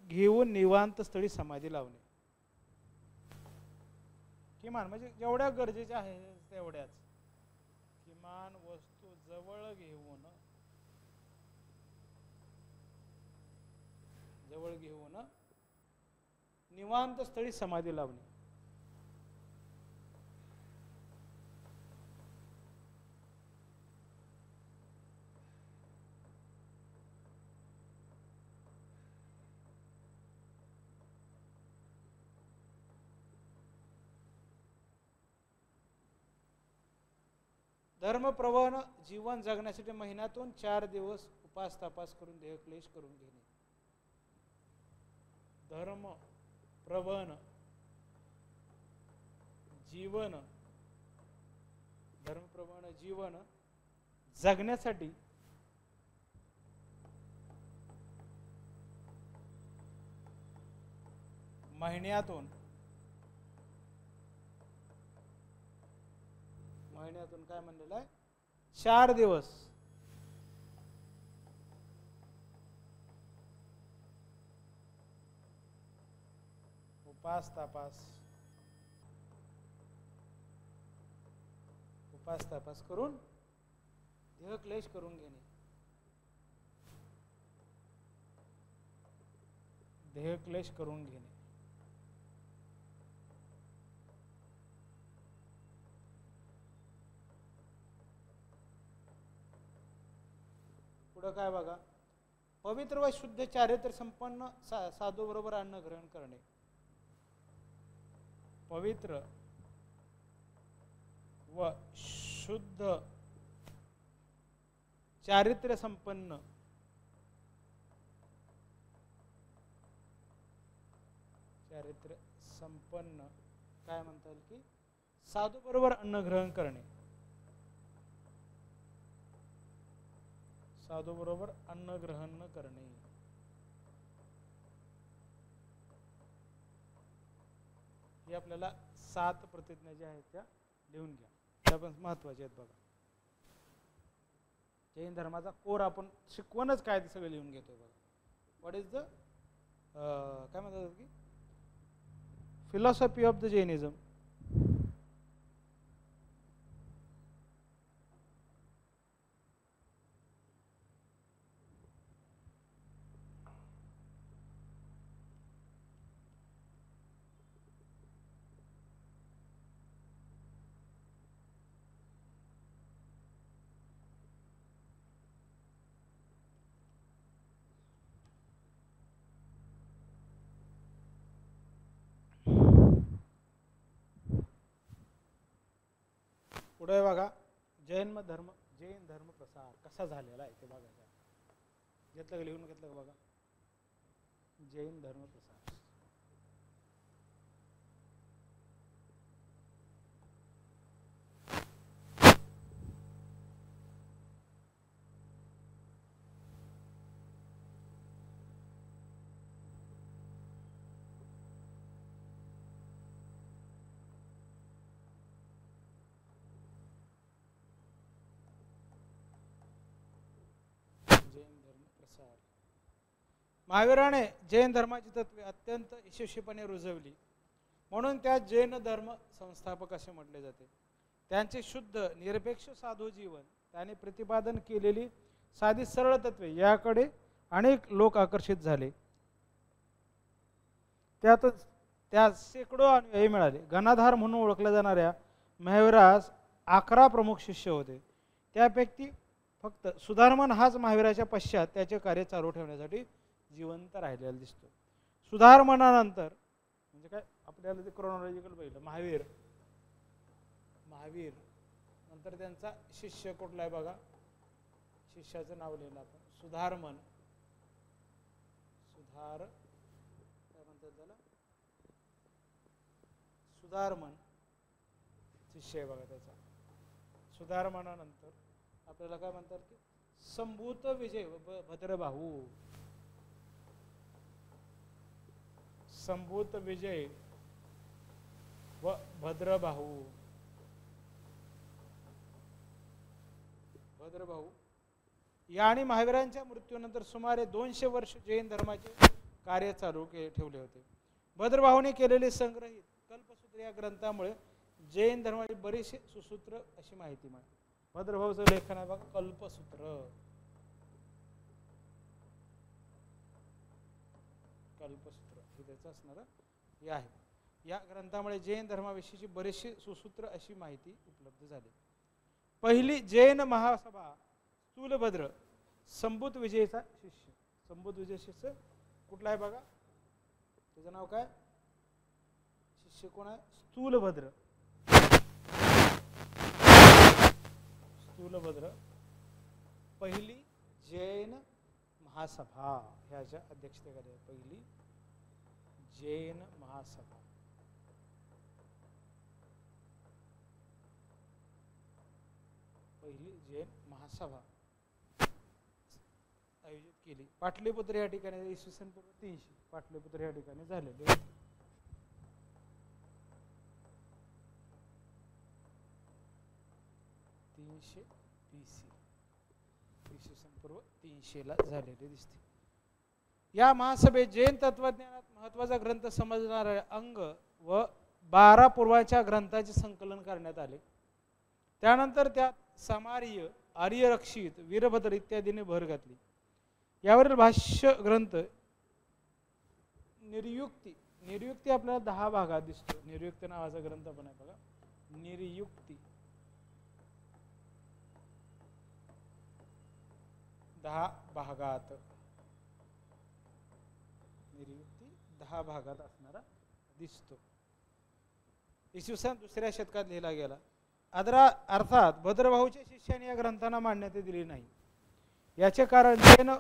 घेऊन निवांत स्थळी समाधी लावणे. किमान म्हणजे जेवढ्या गरजेच्या आहे तेवढ्याच. किमान वस्तू जवळ घेऊन निवांत स्थळी समाधी लावणे. धर्मप्रवण जीवन जगण्यासाठी महिन्यातून 4 दिवस उपास तापास करून देहक्लेश करून घेणे. धर्मप्रवण जीवन धर्मप्रमाण जीवन जगण्यासाठी महिन्यातून काय म्हणलेलं आहे 4 दिवस उपास तापास करून देहक्लेश करून घेणे, देहक्लेश करून घेणे. पुढं काय बघा, पवित्र व शुद्ध चारित्र्य संपन्न साधू बरोबर अन्न ग्रहण करणे. पवित्र व शुद्ध चारित्र्य संपन्न काय म्हणता येईल की साधू बरोबर अन्न ग्रहण करणे. साधू बरोबर अन्न ग्रहण न करणे. हे आपल्याला 7 प्रतिज्ञा ज्या आहेत त्या लिहून घ्या, त्या पण महत्वाच्या आहेत बघा. जैन धर्माचा कोर आपण शिकवणच काय ते सगळं लिहून घेतोय बघा. व्हॉट इज द काय म्हणतात की फिलॉसॉफी ऑफ द जैनिझम. पुढे बघा जैन धर्म प्रसार कसा झालेला आहे ते बघा. घेतलं का लिहून घेतलं का बघा. जैन धर्म प्रसार महावीराने जैन धर्माची तत्वे अत्यंत यशस्वीपणे रुजवली, म्हणून त्या जैन धर्म संस्थापक असे म्हटले जाते. त्यांचे शुद्ध निरपेक्ष साधू जीवन, त्याने प्रतिपादन केलेली साधी सरळ तत्वे याकडे अनेक लोक आकर्षित झाले. त्यातच त्या शेकडो अनुयायी मिळाले. गणाधार म्हणून ओळखल्या जाणाऱ्या महावीरास 11 प्रमुख शिष्य होते. त्यापैकी फक्त सुधारमन हाच महावीराच्या पश्चात त्याचे कार्य चालू ठेवण्यासाठी जिवंत राहिलेला दिसतो. सुधारमनानंतर म्हणजे काय आपल्याला ते क्रोनॉलॉजिकल पाहिलं. महावीर नंतर त्यांचा शिष्य कुठला आहे बघा. शिष्याचं नाव लिहिलं आपण सुधारमन. काय म्हणतात त्याला सुधारमन शिष्य आहे बघा त्याचा. सुधारमनानंतर आपल्याला काय म्हणतात की संभूत विजय भद्रबाहू. संभूत विजय व भद्रबाहू या आणि महावीरांच्या मृत्यूनंतर सुमारे 200 वर्ष जैन धर्माचे कार्य चालू ठेवले होते. भद्रबाहूने केलेले संग्रहित कल्पसूत्र या ग्रंथामुळे जैन धर्माची बरीचशी सुसूत्र अशी माहिती मिळते. भद्रभाऊचं लेखन आहे बघा कल्पसूत्र. हे त्याचं असणार हे आहे. या ग्रंथामुळे जैन धर्माविषयीची बरीचशी सुसूत्र अशी माहिती उपलब्ध झाली. पहिली जैन महासभा स्थूलभद्र संभूत विजयचा शिष्य. संभूत विजय शिष्य कुठला आहे बघा. त्याचं नाव काय. शिष्य कोण आहे. स्थूलभद्र. पहिली जैन महासभा ह्याच्या अध्यक्षतेखाली पहिली जैन महासभा. पहिली जैन महासभा आयोजित केली. पाटलीपुत्र या ठिकाणी इसवी सन पूर्व 300 पाटलीपुत्र या ठिकाणी झालेले होते. 300 BC इसवी सन पूर्व 300 ला झालेले दिसते. या महासभेत जैन तत्वज्ञानात महत्वाचा ग्रंथ समजणारे अंग व 12 पूर्वाच्या ग्रंथाचे संकलन करण्यात आले. त्यानंतर त्यात समार्य, आर्यरक्षित, वीरभद्र इत्यादीने भर घातली. यावरील भाष्य ग्रंथ निर्युक्ती. निर्युक्ती आपल्याला 10 भागात दिसतो. निर्युक्ती नावाचा ग्रंथ पण आहे बघा. निर्युक्ती 10 भागात. निर्युक्ती 10 भागात असणारा दिसतो. इसवी सन 2ऱ्या शतकात लिहिला गेला. अर्थात भद्रभाऊच्या शिष्यांनी या ग्रंथांना मान्यता दिली नाही. याचे कारण जैन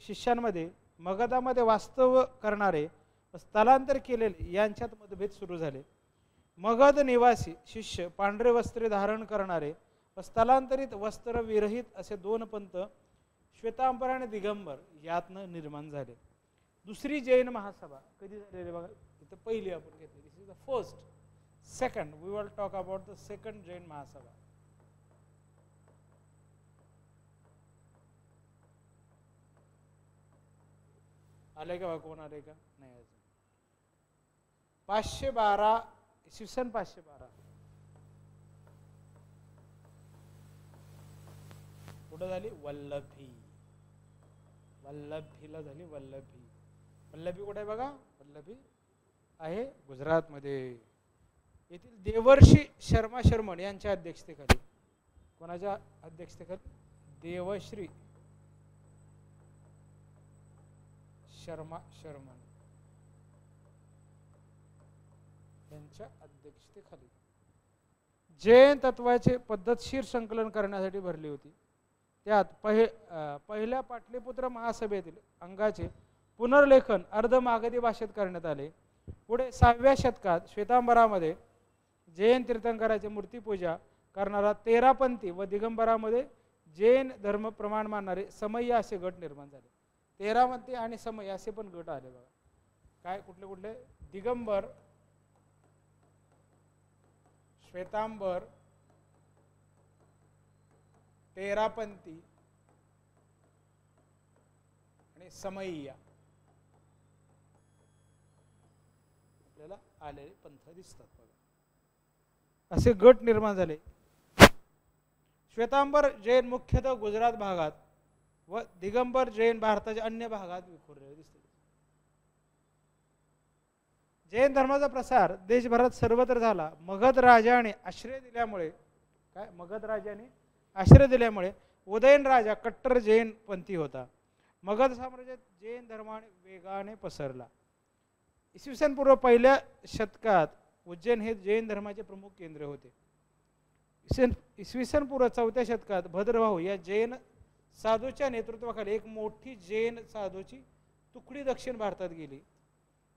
शिष्यांमध्ये मगधामध्ये वास्तव करणारे स्थलांतर केलेले यांच्यात मतभेद सुरू झाले. मगध निवासी शिष्य पांढरे वस्त्रे धारण करणारे व स्थलांतरित वस्त्र विरहित असे 2 पंथ श्वेतांबर आणि दिगंबर यातनं निर्माण झाले. दुसरी जैन महासभा कधी झालेली बघा. इथं पहिली आपण घेतली. This is the first. Second we will talk about the second Jain Mahasabha. आले का कोण आले का नाही अजून. 512 इसवी सन 512 कुठं झाली. वल्लभी. वल्लभीला झाली. वल्लभी. वल्लभी कुठे आहे बघा. वल्लभी आहे गुजरातमध्ये. येथील देवर्षी शर्मा शर्मण यांच्या अध्यक्षतेखाली. कोणाच्या अध्यक्षतेखाली. देवश्री शर्मा शर्मण यांच्या अध्यक्षतेखाली जैन तत्वाचे पद्धतशीर संकलन करण्यासाठी भरली होती. त्यात पहिल्या पाटलीपुत्र महासभेतील अंगाचे पुनर्लेखन अर्धमागधी भाषेत करण्यात आले. पुढे 6व्या शतकात श्वेतांबरामध्ये जैन तीर्थंकराची मूर्तीपूजा करणारा तेरापंथी व दिगंबरामध्ये जैन धर्म प्रमाण मानणारे समय्य असे गट निर्माण झाले. तेरापंथी आणि समय्य असे पण गट आले बघा. काय कुठले कुठले. दिगंबर, श्वेतांबर, तेरापंथी आणि समय्य आपल्याला आलेले पंथ दिसतात बघा. असे गट निर्माण झाले. श्वेतांबर जैन मुख्यतः गुजरात भागात व दिगंबर जैन भारताच्या अन्य भागात विखुरलेले दिसतात. जैन धर्माचा प्रसार देशभरात सर्वत्र झाला. मगध राजाने आश्रय दिल्यामुळे आश्रय दिल्यामुळे उदयन राजा कट्टर जैन पंथी होता. मगध साम्राज्यात जैन धर्माने वेगाने पसरला. इसवी सन पूर्व 1ल्या शतकात उज्जैन हे जैन धर्माचे प्रमुख केंद्र होते. इसवी सन पूर्व 4थ्या शतकात भद्रभाऊ या जैन साधूच्या नेतृत्वाखाली एक मोठी जैन साधूची तुकडी दक्षिण भारतात गेली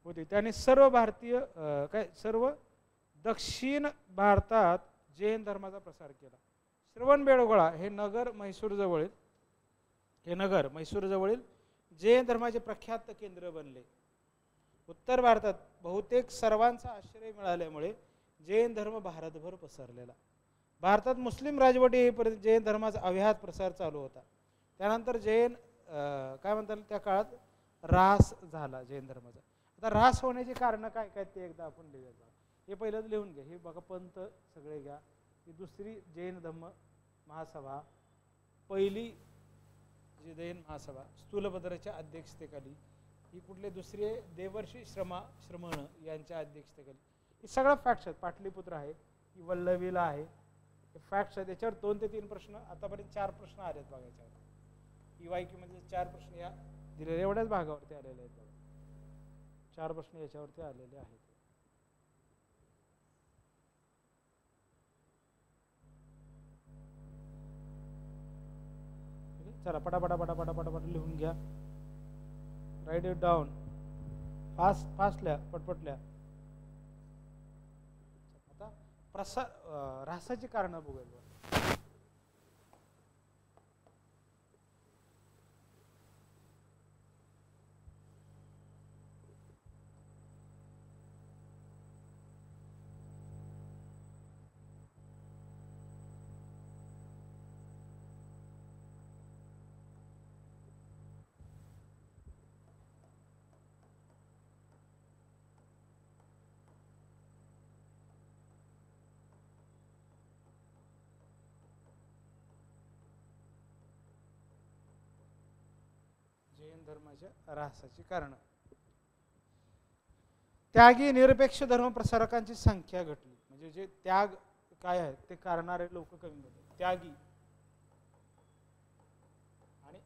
होती. त्याने सर्व दक्षिण भारतात जैन धर्माचा प्रसार केला. श्रवणबेळगोळा हे नगर म्हैसूर जवळील जैन धर्माचे प्रख्यात केंद्र बनले. उत्तर भारतात बहुतेक सर्वांचा आश्रय मिळाल्यामुळे जैन धर्म भारतभर पसरलेला. भारतात मुस्लिम राजवटी येईपर्यंत जैन धर्माचा अव्याहत प्रसार चालू होता. त्यानंतर जैन काय म्हणतात त्या काळात ऱ्हास झाला जैन धर्माचा. आता ऱ्हास होण्याची कारण काय काय ते एकदा आपण लिहूया. हे पहिलं लिहून घ्या. हे बघा पंथ सगळे घ्या. ही दुसरी जैन धम्म महासभा. पहिली जी जैन महासभा स्थूलभद्राच्या अध्यक्षतेखाली. ही कुठले दुसरे देवर्षी श्रमण यांच्या अध्यक्षतेखाली. हे सगळं फॅक्ट्स आहेत. पाटलीपुत्र आहे, ही वल्लवीला आहे. हे फॅक्ट्स आहेत. याच्यावर 2 ते 3 प्रश्न आतापर्यंत 4 प्रश्न आलेत बघा. याच्यावर EYQ मध्ये 4 प्रश्न या दिलेल्या एवढ्याच भागावरती आलेले आहेत बघा. 4 प्रश्न याच्यावरती आलेले आहेत. चला पटापट लिहून घ्या. Right it down. फास्ट लिहा. पटपट लिहा. आता ऱ्हासाची कारण बघूया. जैन धर्माच्या ऱ्हासाची कारण. त्यागी निरपेक्ष धर्म प्रसारकांची संख्या घटली. म्हणजे जे त्याग काय आहे ते करणारे लोक कमी झाले. त्यागी आणि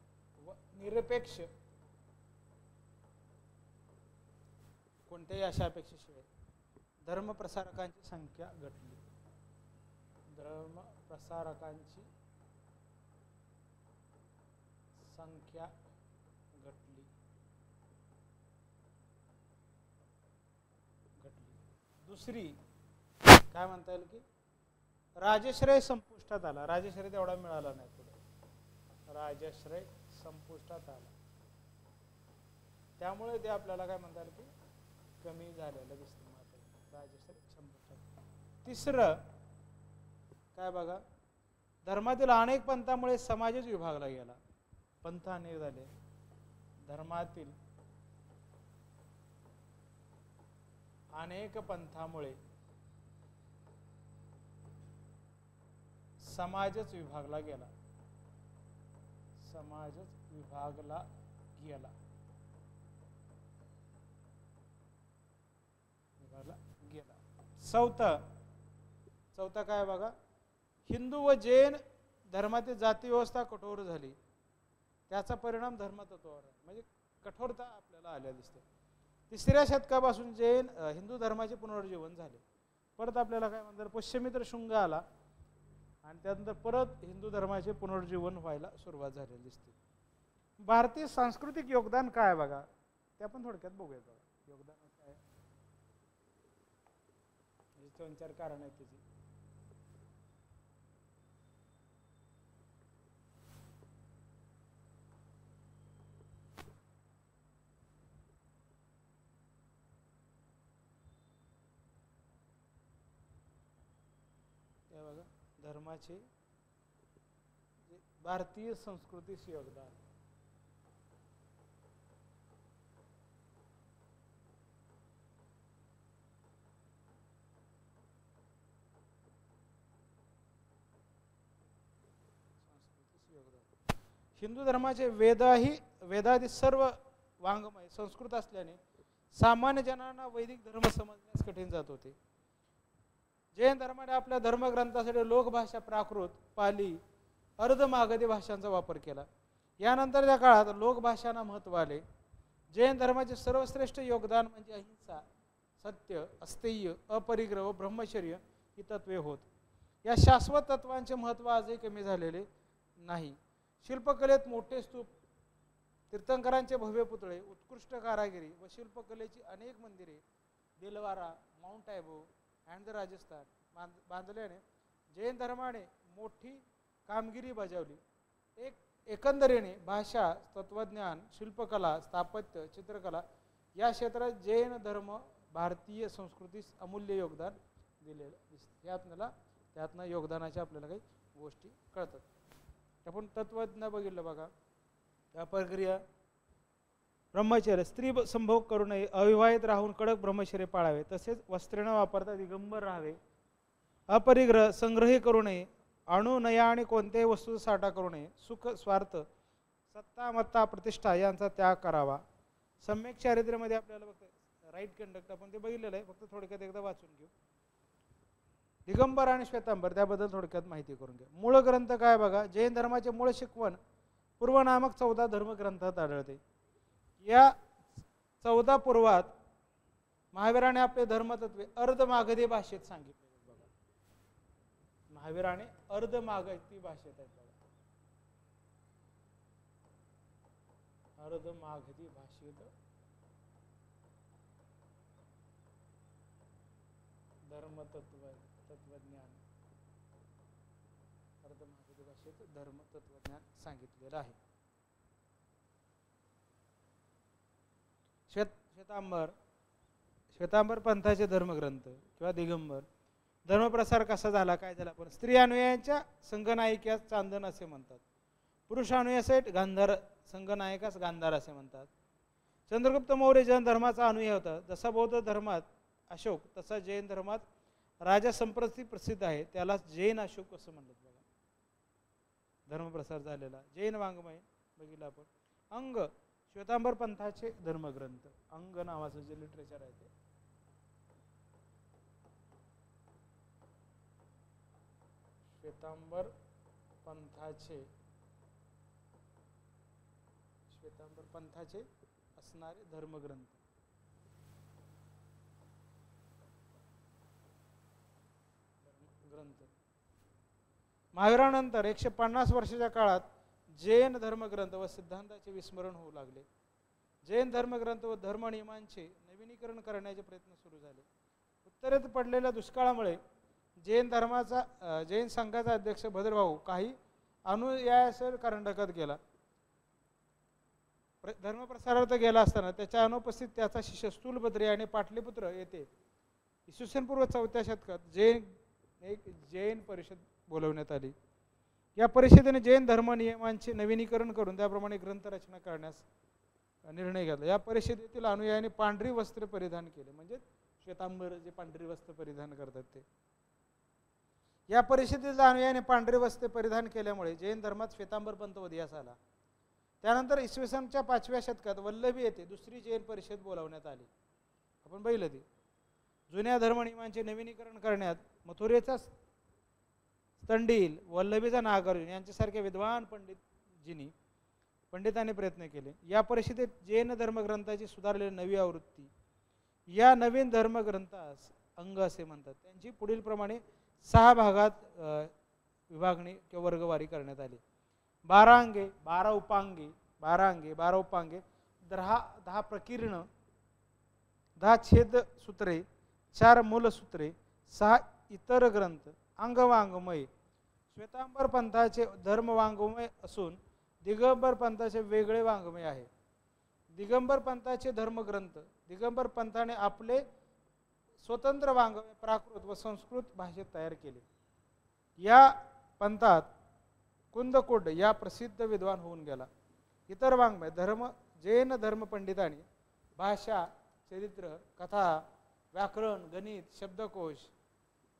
निरपेक्ष कोणत्याही अशा अपेक्षेशिवाय धर्म प्रसारकांची संख्या घटली. धर्म प्रसारकांची संख्या घटली. दुसरी काय म्हणता येईल की राजश्रय संपुष्टात आला. राजश्रय तेवढा मिळाला नाही पुढे. राजश्रय संपुष्टात आला, त्यामुळे ते आपल्याला काय म्हणता येईल की कमी झालेलं दिसतं. राजश्रय संपुष्टात. तिसरं काय बघा, धर्मातील अनेक पंथामुळे समाजच विभागला गेला. पंथ अनेक झाले. धर्मातील अनेक पंथामुळे समाजच विभागला गेला. समाजच विभागला गेला. विभागला गेला. चौथा काय बघा, हिंदू व जैन धर्मातील जाती व्यवस्था कठोर झाली. त्याचा परिणाम धर्मतत्वावर म्हणजे कठोरता आपल्याला आल्या दिसते. 3ऱ्या शतकापासून जैन हिंदू धर्माचे पुनरुज्जीवन झाले. परत आपल्याला काय म्हणतात पुष्यमित्र शुंग आला आणि त्यानंतर परत हिंदू धर्माचे पुनरुज्जीवन व्हायला सुरुवात झालेली दिसते. भारतीय सांस्कृतिक योगदान काय बघा, ते आपण थोडक्यात बघूयात. बघा योगदान काय, 2-4 कारण आहेत त्याची. बघा धर्माचे भारतीय संस्कृतीचे योगदान. हिंदू धर्माचे वेदादी सर्व वाङ्मय संस्कृत असल्याने सामान्य जनांना वैदिक धर्म समजण्यास कठीण जात होते. जैन धर्माने आपल्या धर्मग्रंथासाठी लोकभाषा प्राकृत, पाली, अर्धमागधी भाषांचा वापर केला. यानंतरच्या काळात लोकभाषांना महत्त्व आले. जैन धर्माचे सर्वश्रेष्ठ योगदान म्हणजे अहिंसा, सत्य, अस्तेय, अपरिग्रह व ब्रह्मचर्य ही तत्वे होत. या शाश्वत तत्वांचे महत्त्व आजही कमी झालेले नाही. शिल्पकलेत मोठे स्तूप, तीर्थंकरांचे भव्य पुतळे, उत्कृष्ट कारागिरी व शिल्पकलेची अनेक मंदिरे Dilwara, mount Abu and the Rajasthan बांधल्याने जैन धर्माने मोठी कामगिरी बजावली. एकंदरीने भाषा, तत्वज्ञान, शिल्पकला, स्थापत्य, चित्रकला या क्षेत्रात जैन धर्म भारतीय संस्कृतीस अमूल्य योगदान दिलेलं दिसतं. त्यातनं योगदानाच्या आपल्याला काही गोष्टी कळतात. आपण तत्वज्ञ बघितलं बघा. या प्रक्रिया ब्रह्मचर्य, स्त्री संभोग करू नये, अविवाहित राहून कडक ब्रह्मचर्य पाळावे, तसेच वस्त्र न वापरता दिगंबर राहावे, अपरिग्रह, संग्रही करू नये, अणु नया आणि कोणत्याही वस्तूचा साठा करू नये, सुख, स्वार्थ, सत्ता, मत्ता, प्रतिष्ठा यांचा त्याग करावा. सम्यक चारित्र्यामध्ये आपल्याला बघतो राईट कंडक्ट आपण ते बघितलेलं आहे, फक्त थोडक्यात एकदा वाचून घेऊ. दिगंबर आणि श्वेतांबर त्याबद्दल थोडक्यात माहिती करून घ्या. मूळ ग्रंथ काय बघा, जैन धर्माचे मूळ शिकवण पूर्व नामक 14 धर्मग्रंथात आढळते. या 14 पूर्वात महावीराने आपले धर्मतत्वे अर्धमागधी भाषेत सांगितले. बघा महावीराने अर्धमागधी भाषेत आहेत बघा, अर्धमागधी भाषेत तत्वज्ञान, अर्धमागधी भाषेत धर्मतत्वज्ञान सांगितलेलं आहे. श्वेतांबर पंथाचे धर्मग्रंथ किंवा दिगंबर. धर्मप्रसार कसा झाला, काय झाला. पण स्त्री अनुयायांच्या संघनायिकास चांदन असे म्हणतात. पुरुष अनुयायास गांधार, संघनायकास गांधार असे म्हणतात. चंद्रगुप्त मौर्य जैन धर्माचा अनुयायी होता. जसा बौद्ध धर्मात अशोक तसा जैन धर्मात राजा संप्रती प्रसिद्ध आहे, त्याला जैन अशोक असं म्हणतात. बघा धर्मप्रसार झालेला. जैन वाङ्मय बघितलं आपण. अंग श्वेतांबर पंथाचे धर्मग्रंथ, अंग नावाचं जे लिटरेचर आहे ते. श्वेतांबर पंथाचे असणारे धर्मग्रंथ. महावीरानंतर 150 वर्षाच्या काळात जैन धर्मग्रंथ व सिद्धांताचे विस्मरण होऊ लागले. जैन धर्मग्रंथ व धर्मनियमांचे नवीनीकरण करण्याचे प्रयत्न सुरू झाले. उत्तरेत पडलेल्या दुष्काळामुळे जैन संघाचा अध्यक्ष भद्रभाऊ काही अनुयायासह कर्नाटकात गेला. धर्मप्रसारार्थ गेला असताना त्याच्या अनुपस्थित त्याचा शिष्य स्थूलभद्रे आणि पाटलीपुत्र येथे इसवी पूर्व 4थ्या शतकात जैन परिषद बोलवण्यात आली. या परिषदेने जैन धर्मनियमांचे नवीनीकरण करून त्याप्रमाणे ग्रंथरचना करण्यास निर्णय घेतला. या परिषदेतील अनुयायांनी पांढरी वस्त्र परिधान केले, म्हणजे श्वेतांबर जे पांढरी वस्त्र परिधान करतात ते. या परिषदेतील अनुयायांनी पांढरी वस्त्र परिधान केल्यामुळे जैन धर्मात श्वेतांबर पंथ उदयास आला. त्यानंतर इसवी सनच्या 5व्या शतकात वल्लभी येथे दुसरी जैन परिषद बोलावण्यात आली. आपण बघितलं ती जुन्या धर्मनियमांचे नवीनीकरण करण्यात मथुरेचा स्तंडील, वल्लभीचा नागार्जुन यांच्यासारख्या विद्वान पंडितांनी प्रयत्न केले. या परिषदेत जैन धर्मग्रंथाची सुधारलेली नवी आवृत्ती, या नवीन धर्मग्रंथास अंग असे म्हणतात, त्यांची पुढील प्रमाणे 6 भागात विभागणी किंवा वर्गवारी करण्यात आली. 12 अंगे, 12 उपांगे, 10 प्रकीर्ण, 10 छेदसूत्रे, 4 मूलसूत्रे, 6 इतर ग्रंथ. अंगवाङ्मय श्वेतांबर पंथाचे धर्मवाङ्मय असून दिगंबर पंथाचे वेगळे वाङ्मय आहे. दिगंबर पंथाचे धर्मग्रंथ, दिगंबर पंथाने आपले स्वतंत्र वाङ्मय प्राकृत व संस्कृत भाषेत तयार केले. या पंथात कुंदकोड या प्रसिद्ध विद्वान होऊन गेला. इतर वाङ्मय जैन धर्मपंडितांनी भाषा, चरित्र, कथा, व्याकरण, गणित, शब्दकोश,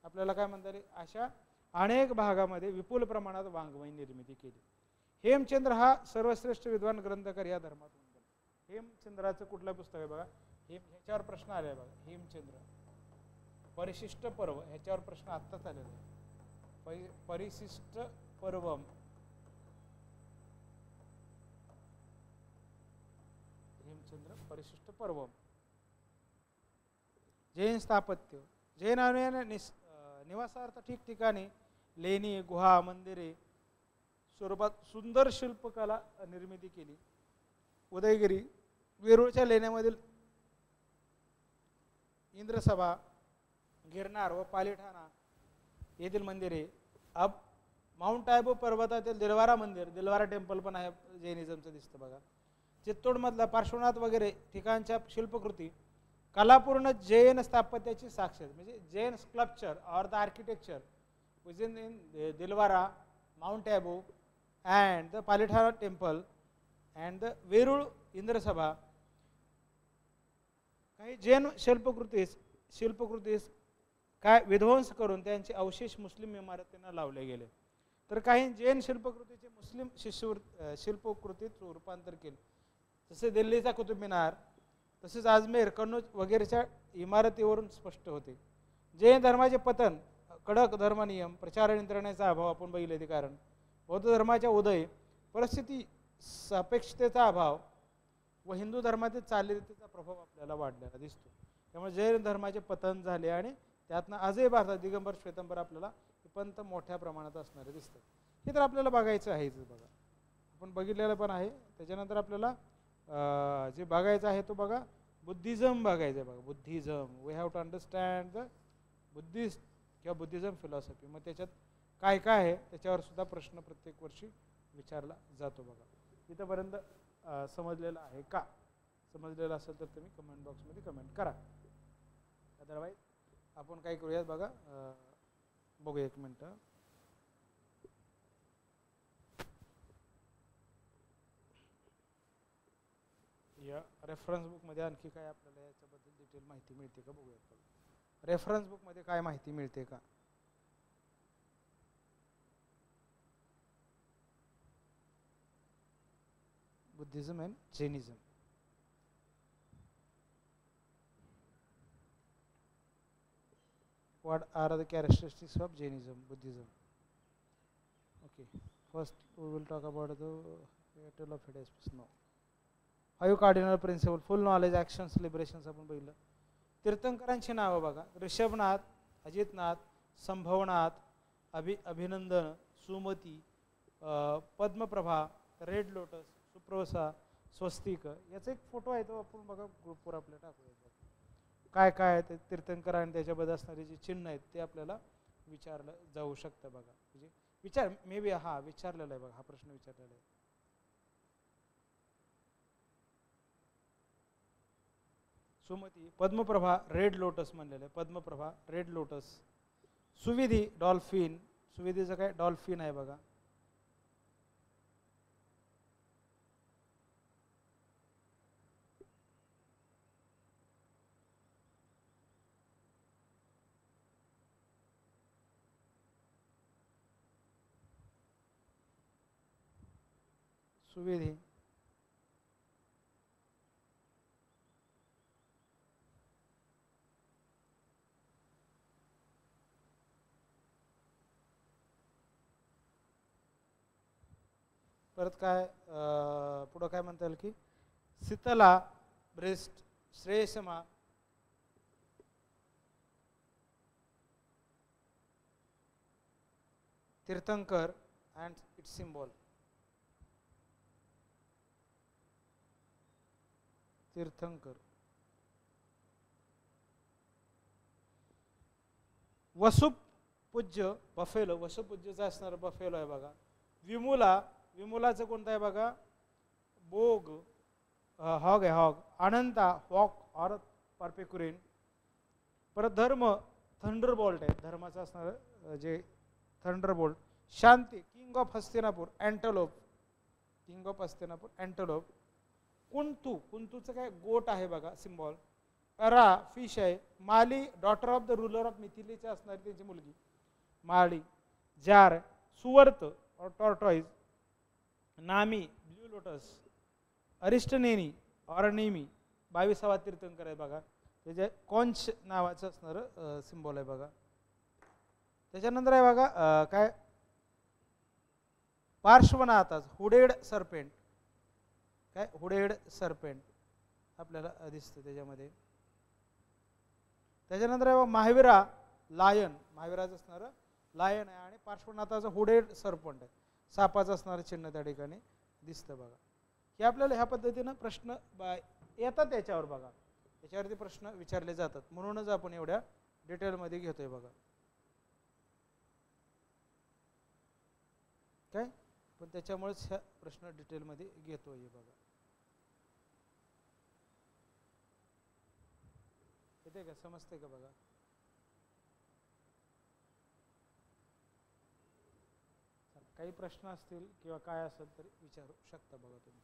आपल्याला काय म्हणतात अशा अनेक भागामध्ये विपुल प्रमाणात वाङ्मय निर्मिती केली. हेमचंद्र हा सर्वश्रेष्ठ विद्वान ग्रंथकार या धर्मात होऊन गेला. हेमचंद्राचं कुठलं पुस्तक आहे बघा, ह्याच्यावर प्रश्न आले बघा. हेमचंद्र परिशिष्ट पर्व, ह्याच्यावर प्रश्न आत्ताच आलेला आहे. परिशिष्ट पर्वम, हेमचंद्र परिशिष्ट पर्वम. जैन स्थापत्य, जैन अनुयायांनी निवासार्थ ठिकठिकाणी लेणी, गुहा, मंदिरे स्वरूपात सुंदर शिल्पकला निर्मिती केली. उदयगिरी, वेरूळच्या लेण्यामधील इंद्रसभा, गिरनार व पालीठाणा येथील मंदिरे, माउंट आबू पर्वतातील दिलवारा मंदिर, दिलवारा टेम्पल पण आहे जैनिझमचं दिसतं बघा. चित्तोडमधला पार्श्वनाथ वगैरे ठिकाणच्या शिल्पकृती कलापूर्ण जैन स्थापत्याची साक्ष, म्हणजे Jain sculpture or the architecture विजिन in Dilwara, mount Abu and the Palitana temple and the Verul Indrasabha. काही जैन शिल्पकृतीस काय विध्वंस करून त्यांचे अवशेष मुस्लिम इमारतींना लावले गेले, तर काही जैन शिल्पकृतीचे मुस्लिम शिल्पकृतीत रूपांतर केले. जसे दिल्लीचा कुतुब मिनार, तसेच अजमेर, कन्नौज वगैरेच्या इमारतीवरून स्पष्ट होते. जैन धर्माचे पतन, कडक धर्मनियम, प्रचार यंत्रणेचा अभाव आपण बघितले ते कारण. बौद्ध धर्माचा उदय, परिस्थिती सापेक्षतेचा अभाव व हिंदू धर्मातील चालीरीतीचा प्रभाव आपल्याला वाढलेला दिसतो. त्यामुळे जैन धर्माचे पतन झाले आणि त्यातनं आजही भारतात दिगंबर श्वेतांबर आपल्याला पंथ मोठ्या प्रमाणात असणारे दिसतात. हे तर आपल्याला बघायचं आहेच बघा, आपण बघितलेलं पण आहे. त्याच्यानंतर आपल्याला जे बघायचं आहे तो बघा बुद्धिझम बघायचं आहे बघा. Buddhism, we have to understand the Buddhist किंवा बुद्धिझम फिलॉसॉफी. मग त्याच्यात काय काय आहे त्याच्यावर सुद्धा प्रश्न प्रत्येक वर्षी विचारला जातो बघा. इथंपर्यंत समजलेलं आहे का? समजलेलं असेल तर तुम्ही कमेंट बॉक्समध्ये कमेंट करा. अदरवाईज आपण काय करूयात बघा, बघूया एक मिनटं. या रेफरन्स बुकमध्ये आणखी काय आपल्याला याच्याबद्दल डिटेल माहिती मिळते का बघूयात. रेफरन्स बुकमध्ये काय माहिती मिळते का? Buddhism and Jainism. What are the characteristics of Jainism, Buddhism? Okay, first we will talk about the tale of Hades. No. 5 cardinal principles, full knowledge, actions, liberations आपण बघितलं. तीर्थंकरांची नावं बघा, ऋषभनाथ, अजितनाथ, संभवनाथ, अभिनंदन, सुमती, पद्मप्रभा, रेड लोटस, सुप्रवसा, स्वस्तिक. याचा एक फोटो आहे तो आपण बघा ग्रुपवर आपल्या टाकूया. काय काय आहे ते तीर्थंकर आणि त्याच्याबद्दल असणारे जे चिन्ह आहेत ते आपल्याला विचारलं जाऊ शकतं बघा. म्हणजे मे बी विचारलेला आहे बघा, हा प्रश्न विचारलेला आहे. सुमती, पद्मप्रभा, रेड लोटस म्हणलेलं आहे. Padmaprabha, red lotus. सुविधी, डॉल्फिन. सुविधीचं काय, डॉल्फिन आहे बघा. सुविधी. परत काय पुढं काय म्हणता येईल की शीतला, ब्रेस्ट, श्रेयसमा, तीर्थंकर अँड इट्स सिम्बॉल. तीर्थंकर. वसुपूज्य, बफेलो. वसुपूज्यचा असणार बफेलो आहे बघा. विमुला, विमुलाचं कोणतं आहे बघा, बोग, हॉग आहे हॉग. अनंता, हॉक और परपेक्युरिन. परत धर्म, थंडरबोल्ट आहे, धर्माचं असणार जे thunderbolt. Shanti, king of Hastinapur, antelope. King of Hastinapur, antelope. Kunthu, कुंतूचं काय, गोट आहे बघा सिम्बॉल. अरा, फिश आहे. Malli, daughter of the ruler of मिथिलेची असणारी त्यांची मुलगी माली. जार, सुवर्त और टॉर्टॉइज. नामी, ब्ल्यू लोटस. अरिस्टनेनी और नेमी, 22वा तीर्थंकर आहे बघा. त्याचे कॉन्च नावाचं असणारं सिम्बॉल आहे बघा. त्याच्यानंतर आहे बघा काय, पार्श्वनाथाच, हुडेड सर्पेंट. काय, हुडेड सर्पेंट आपल्याला दिसतं त्याच्यामध्ये. त्याच्यानंतर आहे महावीरा, लायन. महावीराचं असणारं लायन आहे आणि पार्श्वनाथाचं हुडेड सर्पंट आहे, सापाचं असणारं चिन्ह त्या ठिकाणी दिसतं बघा. हे आपल्याला ह्या पद्धतीनं प्रश्न येतात त्याच्यावर बघा, त्याच्यावरती प्रश्न विचारले जातात. म्हणूनच आपण एवढ्या डिटेलमध्ये घेतोय बघा. काय, पण त्याच्यामुळेच ह्या प्रश्न डिटेलमध्ये घेतोय बघा. येते का, समजते का बघा. काही प्रश्न असतील किंवा काय असेल तर विचारू शकता बघा तुम्ही.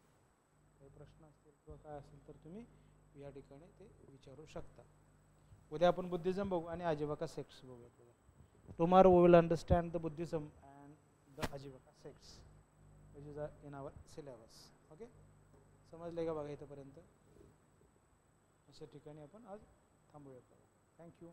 काही प्रश्न असतील किंवा काय असेल तर तुम्ही या ठिकाणी ते विचारू शकता. उद्या आपण बुद्धिझम बघू आणि आजीविका सेक्ट्स बघूया बघा. Tomorrow we will understand the Buddhism and the Ajivika sects which is in our syllabus. Okay, समजले का बघा इथंपर्यंत. अशा ठिकाणी आपण आज थांबूयात बघा. थँक्यू.